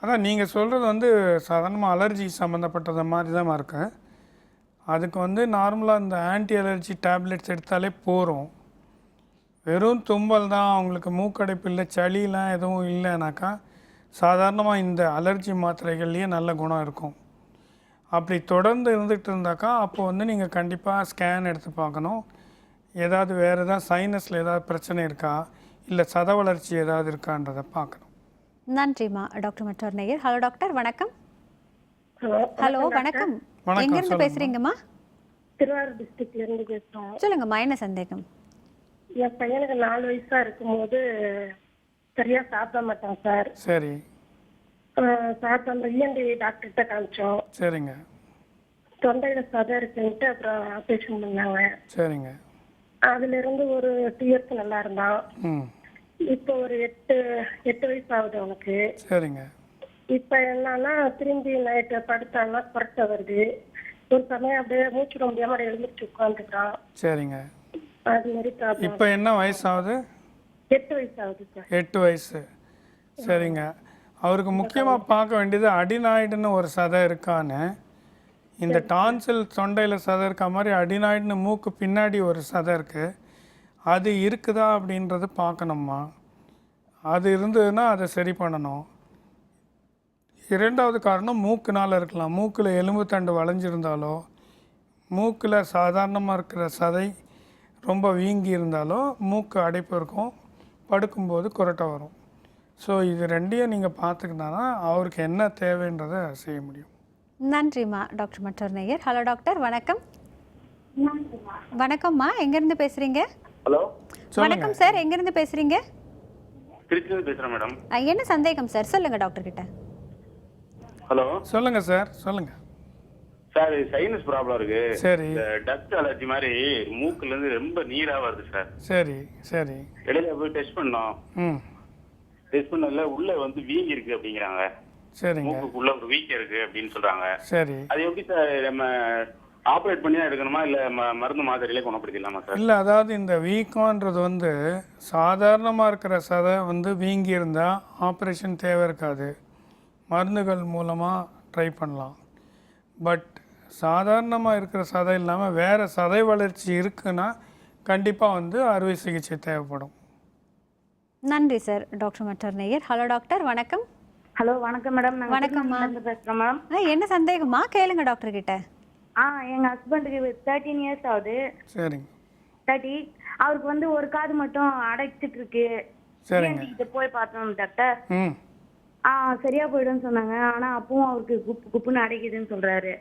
அதான் நீங்கள் சொல்கிறது வந்து சாதாரணமாக அலர்ஜி சம்மந்தப்பட்டது மாதிரி தான் இருக்குது. அதுக்கு வந்து நார்மலாக இந்த ஆன்டி அலர்ஜி டேப்லெட்ஸ் எடுத்தாலே போகிறோம். வெறும் தும்பல் தான், அவங்களுக்கு மூக்கடைப்பு இல்லை, சளியெலாம் எதுவும் இல்லைனாக்கா சாதாரணமாக இந்த அலர்ஜி மாத்திரைகள்லேயே நல்ல குணம் இருக்கும். அப்படி தொடர்ந்து இருந்துகிட்டு இருந்தாக்கா அப்போ வந்து நீங்கள் கண்டிப்பாக ஸ்கேன் எடுத்து பார்க்கணும். ஏதாவது வேறு ஏதாவது சைனஸில் ஏதாவது பிரச்சனை இருக்கா, இல்லை சத வளர்ச்சி ஏதாவது இருக்கான்றதை பார்க்கணும். நன்றிம்மா. டாக்டர் மற்றொரு நேயர். ஹலோ டாக்டர், வணக்கம். ஹலோ வணக்கம். வணக்கம். எங்கேருந்து பேசுகிறீங்கம்மா? திருவாரூர் டிஸ்ட்ரிக்ட்ல இருந்து பேசுறோம். சொல்லுங்கம்மா, என்ன சந்தேகம்? என் பையனுக்கு 4 வயசா இருக்கும்போது சரியா சாப்பிட மாட்டான் சார். சரி. சாப்பிட இஎன்டி டாக்டர்கிட்ட காமிச்சோம். சரிங்க. தொண்டையில சதை இருக்குன்ட்டு அப்புறம் ஆப்ரேஷன் பண்ணாங்க. சரிங்க. அதுல இருந்து ஒரு 2 இயர்ஸ் நல்லா இருந்தான். இப்போ ஒரு 8 வயசு ஆகுது அவனுக்கு. சரிங்க. இப்ப என்னன்னா திரும்பி நைட்டு படுத்தான்னா கொரட்டை வருது. ஒரு சமயம் அப்படியே மூச்சு விட முடியாம எழுந்திரிச்சு உட்காந்துக்கிறான். சரிங்க. அது மாதிரி ப்ராப்ளம். இப்போ என்ன வயசாகுது? 8 வயசு ஆகுது சார். 8 வயசு. சரிங்க. அவருக்கு முக்கியமாக பார்க்க வேண்டியது அடினாய்டுன்னு ஒரு சதை இருக்கான்னு. இந்த டான்சில் தொண்டையில் சதை இருக்க மாதிரி அடினாய்டுன்னு மூக்கு பின்னாடி ஒரு சதை இருக்குது, அது இருக்குதா அப்படின்றது பார்க்கணும்மா. அது இருந்ததுன்னா அதை சரி பண்ணணும். இரண்டாவது காரணம் மூக்குனால் இருக்கலாம். மூக்கில் எலும்பு தண்டு வளைஞ்சிருந்தாலோ, மூக்கில் சாதாரணமாக இருக்கிற சதை ரொம்ப வீங்கி இருந்தாலோ மூக்கு அடைப்பு இருக்கும், படுக்கும்போது குரட்டை வரும். ஸோ இது ரெண்டையும் நீங்கள் பார்த்துக்கிட்டா அவருக்கு என்ன தேவைன்றதை செய்ய முடியும். நன்றிம்மா. டாக்டர் மற்றொரு நேயர். ஹலோ டாக்டர், வணக்கம். வணக்கம்மா, எங்கேருந்து பேசுகிறீங்க? ஹலோ, வணக்கம் சார், எங்கேருந்து பேசுகிறீங்க? திருச்சியிலிருந்து பேசுகிறேன் மேடம். என்ன சந்தேகம் சார், சொல்லுங்கள் டாக்டர் கிட்ட. ஹலோ, சொல்லுங்கள் சார், சொல்லுங்கள் சார். சைனஸ் ப்ராப்ளம் இருக்கு. சரி. டஸ்ட் அலர்ஜி மாதிரி மூக்குல இருந்து ரொம்ப நீரா வருது சார். சரி சரி. இடையில போய் டெஸ்ட் பண்ணோம். டெஸ்ட் பண்ணல உள்ள வந்து வீங்கி இருக்கு அப்படிங்கிறாங்க. சரிங்க. மூக்குக்குள்ள ஒரு வீக்கம் இருக்கு அப்படின்னு சொல்றாங்க. சரி. அது எப்படி சார், நம்ம ஆப்ரேட் பண்ணி தான் எடுக்கணுமா இல்ல மருந்து மாத்திரையிலே குணப்படுத்திடலாமா சார்? இல்லை, அதாவது இந்த வீக்கம்ன்றது வந்து சாதாரணமாக இருக்கிற சதை வந்து வீங்கி இருந்தால் ஆப்ரேஷன் தேவை இருக்காது, மருந்துகள் மூலமாக ட்ரை பண்ணலாம். பட் சாதாரணமாக இருக்கிற சதை இல்லாமல் வேறு சதை வளர்ச்சி இருக்குன்னா கண்டிப்பாக வந்து அறுவை சிகிச்சை தேவைப்படும். நன்றி சார். டாக்டர் மற்றொரு நேயர். ஹலோ டாக்டர், வணக்கம். ஹலோ வணக்கம் மேடம். வணக்கம்மா. பேசுறேன் மேடம். என்ன சந்தேகமா கேளுங்க டாக்டர் கிட்ட. எங்க ஹஸ்பண்டுக்கு 13 இயர்ஸ் ஆகுது. சரிங்க. 30. அவருக்கு வந்து ஒரு காது மட்டும் அடைச்சிட்டு இருக்கு. சரிங்க. இது போய் பார்த்தோம் டாக்டர். ம். சரியா போயிடும்னு சொன்னாங்க. ஆனா அப்பவும் அவருக்கு குப்புன்னு அடைக்குதுன்னு சொல்றாரு.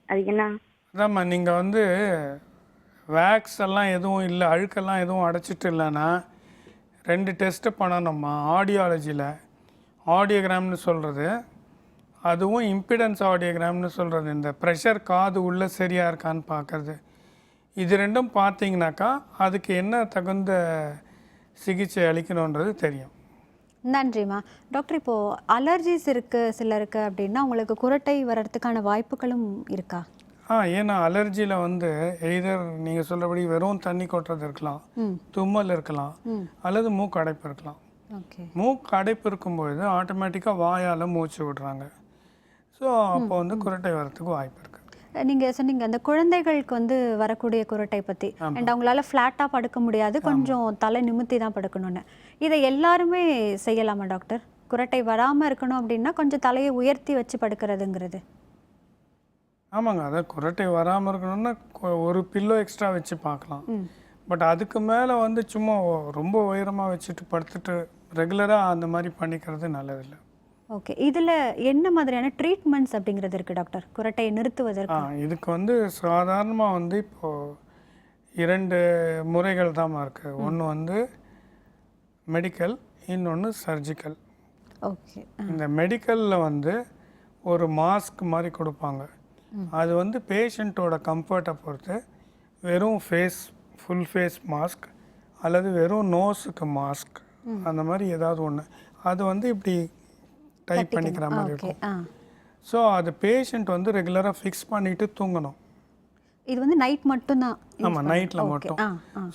அதுக்கு என்ன? அதாம்மா, நீங்கள் வந்து வேக்ஸ் எல்லாம் எதுவும் இல்லை, அழுக்கெல்லாம் எதுவும் அடைச்சிட்டு இல்லைன்னா 2 டெஸ்ட்டு பண்ணணும்மா. ஆடியாலஜியில் ஆடியோகிராம்னு சொல்கிறது, அதுவும் இம்பிடன்ஸ் ஆடியோகிராம்னு சொல்கிறது. இந்த ப்ரெஷர் காது உள்ளே சரியாக இருக்கான்னு பார்க்குறது. இது 2ம் பார்த்தீங்கன்னாக்கா அதுக்கு என்ன தகுந்த சிகிச்சை அளிக்கணுன்றது தெரியும். நன்றிம்மா. டாக்டர், இப்போது அலர்ஜிஸ் இருக்குது சிலருக்கு அப்படின்னா உங்களுக்கு குரட்டை வர்றதுக்கான வாய்ப்புகளும் இருக்கா? ஏன்னா அலர்ஜியில் வந்து எய்தர் நீங்கள் சொல்கிறபடி வெறும் தண்ணி கொட்டுறது இருக்கலாம், தும்மல் இருக்கலாம், அல்லது மூக்கு அடைப்பு இருக்கலாம். மூக்கு அடைப்பு இருக்கும்பொழுது ஆட்டோமேட்டிக்காக வாயால் மூச்சு விடுறாங்க. ஸோ அப்போ வந்து குரட்டை வரத்துக்கு வாய்ப்பு இருக்குது. நீங்கள் சொன்னீங்க அந்த குழந்தைகளுக்கு வந்து வரக்கூடிய குரட்டை பற்றி, அண்ட் அவங்களால ஃப்ளாட்டாக படுக்க முடியாது, கொஞ்சம் தலை நிமித்தி தான் படுக்கணும்னு. இதை எல்லாருமே செய்யலாமா டாக்டர்? குரட்டை வராமல் இருக்கணும் அப்படின்னா கொஞ்சம் தலையை உயர்த்தி வச்சு படுக்கிறதுங்கிறது. ஆமாங்க, அதான் குரட்டை வராமல் இருக்கணும்னா ஒரு பில்லோ எக்ஸ்ட்ரா வச்சு பார்க்கலாம். பட் அதுக்கு மேலே வந்து சும்மா ரொம்ப உயரமாக வச்சுட்டு படுத்துட்டு ரெகுலராக அந்த மாதிரி பண்ணிக்கிறது நல்லதில்லை. ஓகே, இதில் என்ன மாதிரியான ட்ரீட்மெண்ட்ஸ் அப்படிங்கிறது இருக்குது டாக்டர் குரட்டையை நிறுத்துவதற்கு? இதுக்கு வந்து சாதாரணமாக வந்து இப்போது 2 முறைகள் தான் இருக்குது. ஒன்று வந்து மெடிக்கல், இன்னொன்று சர்ஜிக்கல். ஓகே. இந்த மெடிக்கலில் வந்து ஒரு மாஸ்க் மாதிரி கொடுப்பாங்க. அது வந்து பேஷண்ட்டோட கம்ஃபர்ட்டை பொறுத்து வெறும் ஃபுல் ஃபேஸ் மாஸ்க் அல்லது வெறும் நோஸுக்கு மாஸ்க், அந்த மாதிரி ஏதாவது ஒன்று அது வந்து இப்படி டைப் பண்ணிக்கிற மாதிரி இருக்கும். ஸோ அது பேஷண்ட் வந்து ரெகுலராக ஃபிக்ஸ் பண்ணிவிட்டு தூங்கணும். இது வந்து நைட் மட்டும்தான்? ஆமாம், நைட்டில் மட்டும்.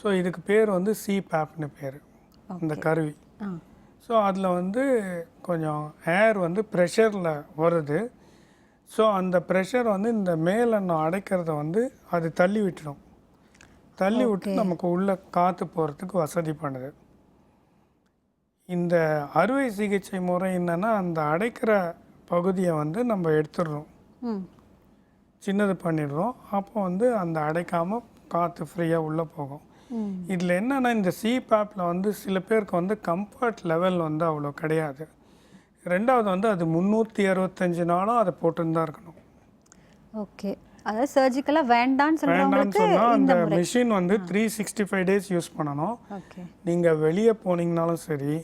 ஸோ இதுக்கு பேர் வந்து சிபேப்னு பேர், இந்த கருவி. ஸோ அதில் வந்து கொஞ்சம் ஏர் வந்து ப்ரெஷரில் வருது. ஸோ அந்த ப்ரெஷர் வந்து இந்த மேலெண்ணம் அடைக்கிறத வந்து அது தள்ளி விட்டுடும். தள்ளி விட்டு நமக்கு உள்ளே காற்று போகிறதுக்கு வசதி பண்ணுது. இந்த அறுவை சிகிச்சை முறை என்னென்னா, அந்த அடைக்கிற பகுதியை வந்து நம்ம எடுத்துடுறோம், சின்னது பண்ணிடுறோம். அப்போ வந்து அந்த அடைக்காமல் காற்று ஃப்ரீயாக உள்ளே போகும். இதில் என்னென்னா, இந்த சிபேப்பில் வந்து சில பேருக்கு வந்து கம்ஃபர்ட் லெவல் வந்து அவ்வளோ கிடையாது. 2வது வந்து அது 365 நாளும் அதை போட்டுன்னு தான் இருக்கணும். ஓகே, அதாவது சர்ஜிக்கலாக வேண்டான்னு சொல்கிறவங்களுக்கு அந்த மிஷின் வந்து 365 டேஸ் யூஸ் பண்ணணும். நீங்கள் வெளியே போனீங்கனாலும் சரி,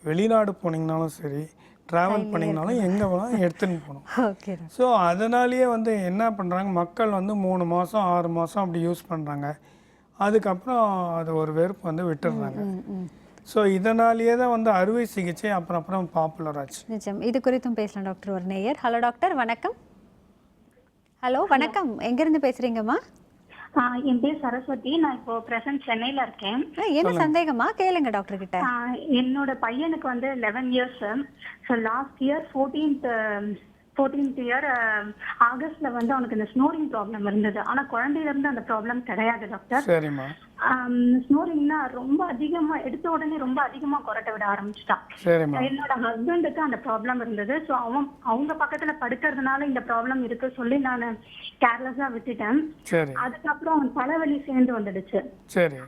வெளிநாடு போனீங்கனாலும் சரி, ட்ராவல் பண்ணிங்கனாலும் எங்கே வேணாலும் எடுத்துன்னு போகணும். ஸோ அதனாலேயே வந்து என்ன பண்ணுறாங்க, மக்கள் வந்து 3 மாதம் 6 மாதம் அப்படி யூஸ் பண்ணுறாங்க. அதுக்கப்புறம் அது ஒரு வெறுப்பு வந்து விட்டுடுறாங்க. ஸோ இதனாலேயே தான் வந்து அறுவை சிகிச்சை அப்புறம் பாப்புலர் ஆச்சு. நிச்சயம், இது குறித்தும் பேசலாம் டாக்டர். ஒரு நேயர். ஹலோ டாக்டர், வணக்கம். ஹலோ வணக்கம், எங்கேருந்து பேசுகிறீங்கம்மா? என் பேர் சரஸ்வதி. நான் இப்போ பிரசன்ட் சென்னையில இருக்கேன். என்ன சந்தேகமா கேளுங்க டாக்டர் கிட்ட. என்னோட பையனுக்கு வந்து 11 years. So last year 14th year ஆகஸ்ட்ல வந்து அவனுக்கு இந்த ஸ்னோரிங் ப்ராப்ளம் இருந்தது. ஆனா குழந்தையில இருந்து அந்த ப்ராப்ளம் கிடையாது டாக்டர். சரிம்மா. ஸ்னோரிங்னா ரொம்ப அதிகமா எடுத்த உடனே ரொம்ப அதிகமா கொரட்டை விட ஆரம்பிச்சிட்டான். என்னோட ஹஸ்பண்டுக்கு அந்த ப்ராப்ளம் இருந்தது. ஸோ அவங்க பக்கத்துல படுக்கிறதுனால இந்த ப்ராப்ளம் இருக்கு சொல்லி நான் கேர்லெஸ்ஸா விட்டுட்டேன். அதுக்கப்புறம் அவன் தலைவலி சேர்ந்து வந்துடுச்சு.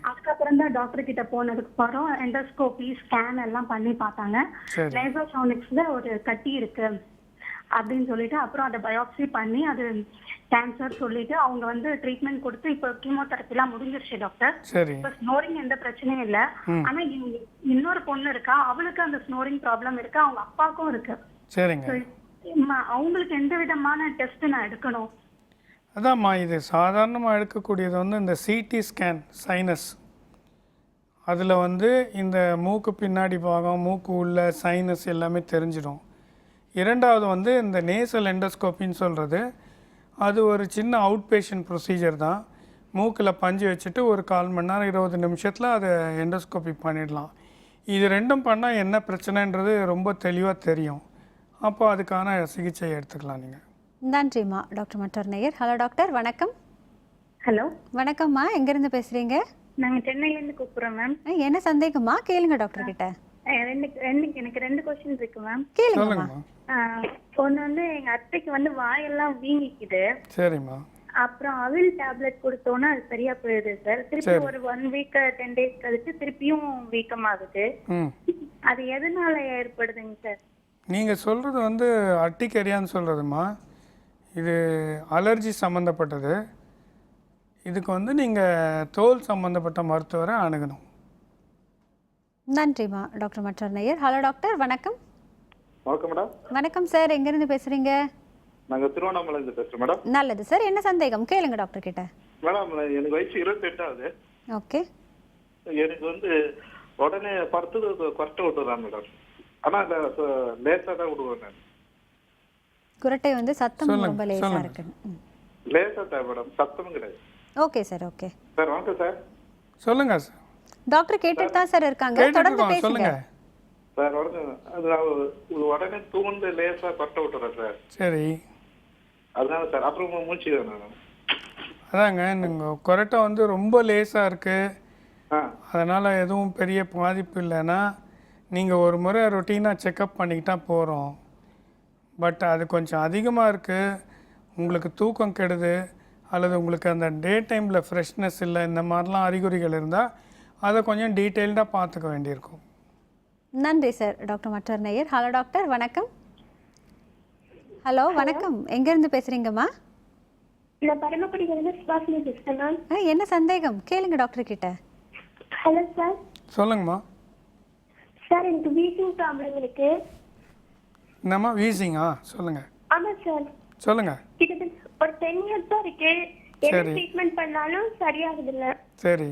அதுக்கப்புறம் தான் டாக்டர் கிட்ட போனதுக்கு அப்புறம் எண்டோஸ்கோபி ஸ்கேன் எல்லாம் பண்ணி பார்த்தாங்க. நேசோசானிக்ஸ்ல ஒரு கட்டி இருக்கு அப்படின்னு சொல்லிட்டு அப்புறம் அதை பயாப்சி பண்ணி அது கேன்சர் சொல்லிட்டு அவங்க வந்து ட்ரீட்மெண்ட் கொடுத்து இப்போ கீமோதெரப்பி எல்லாம் முடிஞ்சிருச்சு டாக்டர். இப்போ ஸ்னோரிங் எந்த பிரச்சனையும் இல்லை. ஆனா இன்னொரு பொண்ணு இருக்கா, அவளுக்கு அந்த ஸ்னோரிங் ப்ராப்ளம் இருக்கு, அவங்க அப்பாவுக்கும் இருக்கு. அவங்களுக்கு எந்த விதமான டெஸ்ட் நான் எடுக்கணும்? அதாம்மா, இது சாதாரணமாக எடுக்கக்கூடியது வந்து இந்த சிடி ஸ்கேன் சைனஸ். அதில் வந்து இந்த மூக்கு பின்னாடி பாகம், மூக்கு உள்ள சைனஸ் எல்லாமே தெரிஞ்சிடும். 2வது வந்து இந்த நேசல் எண்டோஸ்கோப்பின்னு சொல்கிறது, அது ஒரு சின்ன அவுட் பேஷண்ட் ப்ரொசீஜர் தான். மூக்கில் பஞ்சு வச்சுட்டு ஒரு 1/4 மணி நேரம் 20 நிமிஷத்தில் அதை எண்டோஸ்கோப்பி பண்ணிடலாம். இது 2ம் பண்ணால் என்ன பிரச்சனைன்றது ரொம்ப தெளிவாக தெரியும். அப்போ அதுக்கான சிகிச்சை எடுத்துக்கலாம் நீங்கள். நன்றிம்மா. டாக்டர் மற்றொரு நேயர். ஹலோ டாக்டர், வணக்கம். ஹலோ வணக்கம்மா, எங்கேருந்து பேசுகிறீங்க? நாங்க சென்னையில இருந்து கூப்பிடுறோம் மேம். என்ன சந்தேகமா கேளுங்க டாக்டர் கிட்ட. எனக்கு 2 கொஸ்டின் இருக்கு மேம். கேளுங்கம்மா. ஒண்ணு வந்து எங்க அத்தைக்கு வந்து வாயெல்லாம் வீங்கிக்குது. சரிம்மா. அப்புறம் அவில் டேப்லெட் கொடுத்தோன்னா அது சரியா போயிடுது சார். திருப்பி ஒரு 1 வீக் 10 டேஸ் கழிச்சு திருப்பியும் வீக்கமாகுது. அது எதனால ஏற்படுதுங்க சார்? நீங்கள் சொல்கிறது வந்து அட்டிக்கரியான்னு சொல்கிறதுமா, இது அலர்ஜி சம்மந்தப்பட்டது. இதுக்கு வந்து நீங்கள் தோல் சம்மந்தப்பட்ட மருத்துவரை அணுகணும். நன்றிம்மா டாக்டர் மற்றொரு நேயர். ஹலோ டாக்டர், வணக்கம். வணக்கம் மேடம். வணக்கம் சார், எங்கேருந்து பேசுகிறீங்க? நாங்கள் திருவண்ணாமலையிலிருந்து பேசுகிறோம் மேடம். நல்லது சார், என்ன சந்தேகம் கேளுங்க டாக்டர் கிட்ட. மேடம் எனக்கு வயசு 28 ஆகுது. ஓகே. எனக்கு வந்து உடனே படுத்தது கொரட்டை விட்டுறான் மேடம். ஆனால் லேசாக தான் விடுவேன் நான். குரட்டை வந்து சத்தம் ரொம்ப லேசாக இருக்கு. லேசாக தான் மேடம், சத்தமும் கிடையாது. Okay sir, okay sir. வணக்கம் சார். சொல்லுங்க சார். டாக்டர் கேட்டுட்டு தான் சார் இருக்காங்க, தொடர்ந்து பேசுங்க சார். வணக்கம். அது உடனே தூண்டு லேசாக கொரட்டை விட்டுறேன் சார். சரி, அதனால சார். அப்புறம் மூச்சு வேணும். அதாங்க, நீங்கள் கொரட்டை வந்து ரொம்ப லேசாக இருக்குது, அதனால் எதுவும் பெரிய பாதிப்பு இல்லைன்னா நீங்கள் ஒரு முறை ரொட்டீனாக செக்கப் பண்ணிக்கிட்டா போகிறோம். பட் அது கொஞ்சம் அதிகமாக இருக்குது, உங்களுக்கு தூக்கம் கெடுது, அல்லது உங்களுக்கு அந்த டே டைமில் ஃப்ரெஷ்னஸ் இல்லை, இந்த மாதிரிலாம் அறிகுறிகள் இருந்தால் அதை கொஞ்சம் டீட்டெயில்டாக பார்த்துக்க வேண்டியிருக்கும். நன்றி சார். டாக்டர் மற்றொரு நேயர். ஹலோ டாக்டர், வணக்கம். ஹலோ வணக்கம், எங்கேருந்து பேசுகிறீங்கம்மா? என்ன சந்தேகம் கேளுங்க டாக்டர் கிட்ட. Hello sir. சொல்லுங்கம்மா. சார், எனக்கு வீசிங் ப்ராப்ளம் இருக்கு. என்னம்மா வீசிங்கா? சொல்லுங்கள். ஆமாம் சார். சொல்லுங்கள். கிட்டத்தட்ட ஒரு 10 இயர்ஸ் தான் இருக்கு. என்ன ட்ரீட்மெண்ட் பண்ணாலும் சரியாகுது இல்ல. சரி,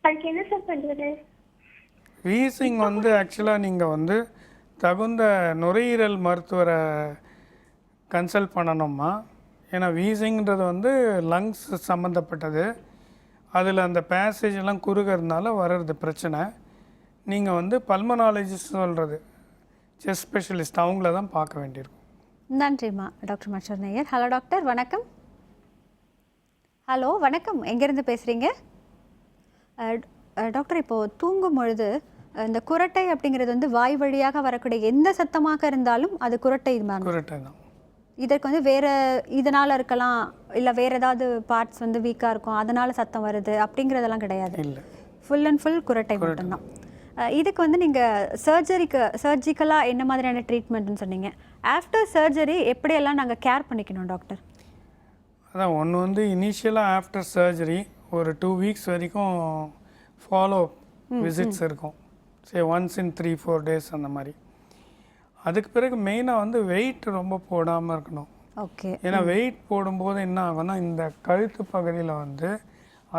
அதுக்கு என்ன சார் பண்றது? வீசிங் வந்து ஆக்சுவலாக நீங்கள் வந்து தகுந்த நுரையீரல் மருத்துவரை கன்சல்ட் பண்ணணும்மா. ஏன்னா வீசிங்கிறது வந்து லங்ஸ் சம்மந்தப்பட்டது, அதில் அந்த பேசேஜ் எல்லாம் குறுகிறதுனால வர்றது பிரச்சனை. நீங்கள் வந்து பல்மனாலஜிஸ்ட் சொல்கிறது செஸ்ட் ஸ்பெஷலிஸ்ட், அவங்கள தான் பார்க்க வேண்டியிருக்கும். நன்றிம்மா டாக்டர் மற்றொரு நேயர். ஹலோ டாக்டர், வணக்கம். ஹலோ வணக்கம், எங்கேருந்து பேசுகிறீங்க? டாக்டர், இப்போது தூங்கும் பொழுது இந்த குரட்டை அப்படிங்கிறது வந்து வாய் வழியாக வரக்கூடிய எந்த சத்தமாக இருந்தாலும் அது குரட்டை தான். இதற்கு வந்து வேறு இதனால் இருக்கலாம், இல்லை வேறு ஏதாவது பார்ட்ஸ் வந்து வீக்காக இருக்கும் அதனால் சத்தம் வருது அப்படிங்கிறதெல்லாம் கிடையாது. இல்லை, ஃபுல் அண்ட் ஃபுல் குரட்டை மட்டும்தான். இதுக்கு வந்து நீங்கள் சர்ஜிக்கலாக என்ன மாதிரியான ட்ரீட்மெண்ட்னு சொன்னீங்க. ஆஃப்டர் சர்ஜரி எப்படியெல்லாம் நாங்கள் கேர் பண்ணிக்கணும் டாக்டர்? அதான் ஒன்று வந்து இனிஷியலாக ஆஃப்டர் சர்ஜரி ஒரு 2 வீக்ஸ் வரைக்கும் ஃபாலோ விசிட்ஸ் இருக்கும். சரி, ஒன்ஸ் இன் 3-4 டேஸ் அந்த மாதிரி. அதுக்கு பிறகு மெயினாக வந்து வெயிட் ரொம்ப போடாமல் இருக்கணும். ஓகே. ஏன்னா வெயிட் போடும்போது என்ன ஆகும்னா இந்த கழுத்து பகுதியில் வந்து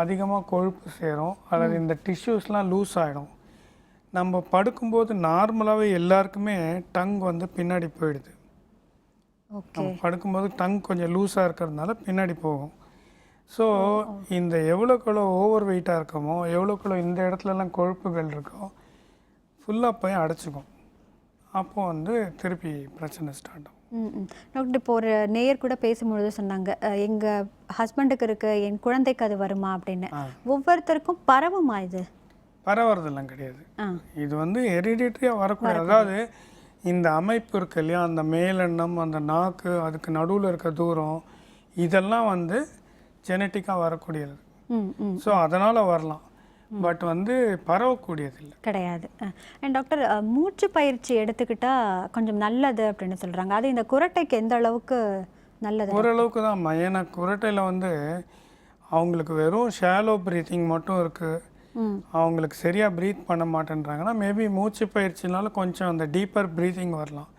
அதிகமாக கொழுப்பு சேரும், அல்லது இந்த டிஷ்யூஸ்லாம் லூஸ் ஆகிடும். நம்ம படுக்கும்போது நார்மலாகவே எல்லாருக்குமே டங் வந்து பின்னாடி போயிடுது. நம்ம படுக்கும்போது டங் கொஞ்சம் லூஸாக இருக்கிறதுனால பின்னாடி போகும். ஸோ இந்த எவ்வளோக்குள்ள ஓவர் வெயிட்டாக இருக்கமோ, எவ்வளோக்குள்ள இந்த இடத்துலலாம் கொழுப்புகள் இருக்கோ ஃபுல்லாக போய் அடைச்சிக்கும். அப்போது வந்து திருப்பி பிரச்சனை ஸ்டார்ட் ஆகும். டாக்டர், இப்போ ஒரு நேயர் கூட பேசும்பொழுது சொன்னாங்க, எங்கள் ஹஸ்பண்டுக்கு இருக்கு, என் குழந்தைக்கு அது வருமா அப்படின்னு. ஒவ்வொருத்தருக்கும் பரவுமா இது? பரவுறதெல்லாம் கிடையாது. இது வந்து ஹெரிடிட்டரியாக வரக்கூடாது. அதாவது இந்த அமைப்பு இருக்கு இல்லையா, அந்த மேலெண்ணம், அந்த நாக்கு, அதுக்கு நடுவில் இருக்க தூரம், இதெல்லாம் வந்து ஜெனட்டிக்காக வரக்கூடியது. ஸோ அதனால் வரலாம், பட் வந்து பரவக்கூடியது இல்லை, கிடையாது. அண்ட் டாக்டர், மூச்சு பயிற்சி எடுத்துக்கிட்டால் கொஞ்சம் நல்லது அப்படின்னு சொல்கிறாங்க. அது இந்த குரட்டைக்கு எந்த அளவுக்கு நல்லது? ஓரளவுக்கு தான். ஏன்னா குரட்டையில் வந்து அவங்களுக்கு வெறும் ஷாலோ ப்ரீத்திங் மட்டும் இருக்குது, அவங்களுக்கு சரியாக ப்ரீத் பண்ண மாட்டேன்றாங்கன்னா மேபி மூச்சு பயிற்சினால கொஞ்சம் அந்த டீப்பர் ப்ரீத்திங் வரலாம்.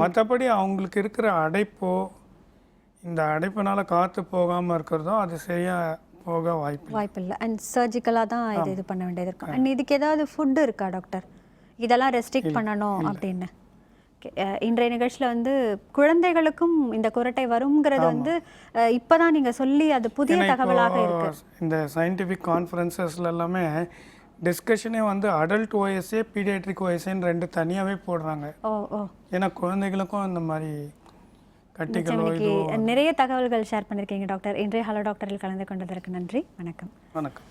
மற்றபடி அவங்களுக்கு இருக்கிற அடைப்போ, இந்த அடைப்புனால காற்று போகாமல் இருக்கிறதோ அது சரியாக போக வாய்ப்பில்லை. அண்ட் சர்ஜிக்கலாக தான் இது பண்ண வேண்டியது இருக்கும். அண்ட் இதுக்கு ஏதாவது ஃபுட்டு இருக்கா டாக்டர், இதெல்லாம் ரெஸ்ட்ரிக்ட் பண்ணணும் அப்படின்னு? இன்றைய நிகழ்ச்சியில் வந்து குழந்தைகளுக்கும் இந்த குரட்டை வருங்கிறது வந்து இப்போதான் நீங்கள் சொல்லி அது புதிய தகவலாக இருக்கு. இந்த சயின்டிஃபிக் கான்ஃபரன்சஸ்ல எல்லாமே டிஸ்கஷனே வந்து அடல்ட் ஓஎஸ்ஏ, பீடியாட்ரிக் ஓஎஸ்ஏன்னு 2 தனியாகவே போடுறாங்க. ஏன்னா குழந்தைகளுக்கும் இந்த மாதிரி நிறைய தகவல்கள் ஷேர் பண்ணியிருக்கீங்க டாக்டர். இன்றைய ஹலோ டாக்டரில் கலந்து கொண்டதற்கு நன்றி. வணக்கம். வணக்கம்.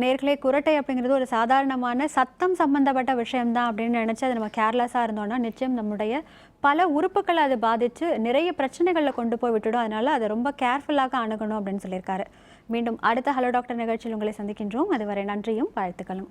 நேர்களே, குரட்டை அப்படிங்கிறது ஒரு சாதாரணமான சத்தம் சம்பந்தப்பட்ட விஷயம்தான் அப்படின்னு நினச்சி அது நம்ம கேர்லெஸ்ஸாக இருந்தோம்னா நிச்சயம் நம்முடைய பல உறுப்புகளை அது பாதித்து நிறைய பிரச்சனைகளில் கொண்டு போய் விட்டுடும். அதனால் அதை ரொம்ப கேர்ஃபுல்லாக அணுகணும் அப்படின்னு சொல்லியிருக்காரு. மீண்டும் அடுத்த ஹலோ டாக்டர் நிகழ்ச்சியில் உங்களை சந்திக்கின்றோம். அதுவரை நன்றியும் வாழ்த்துக்களும்.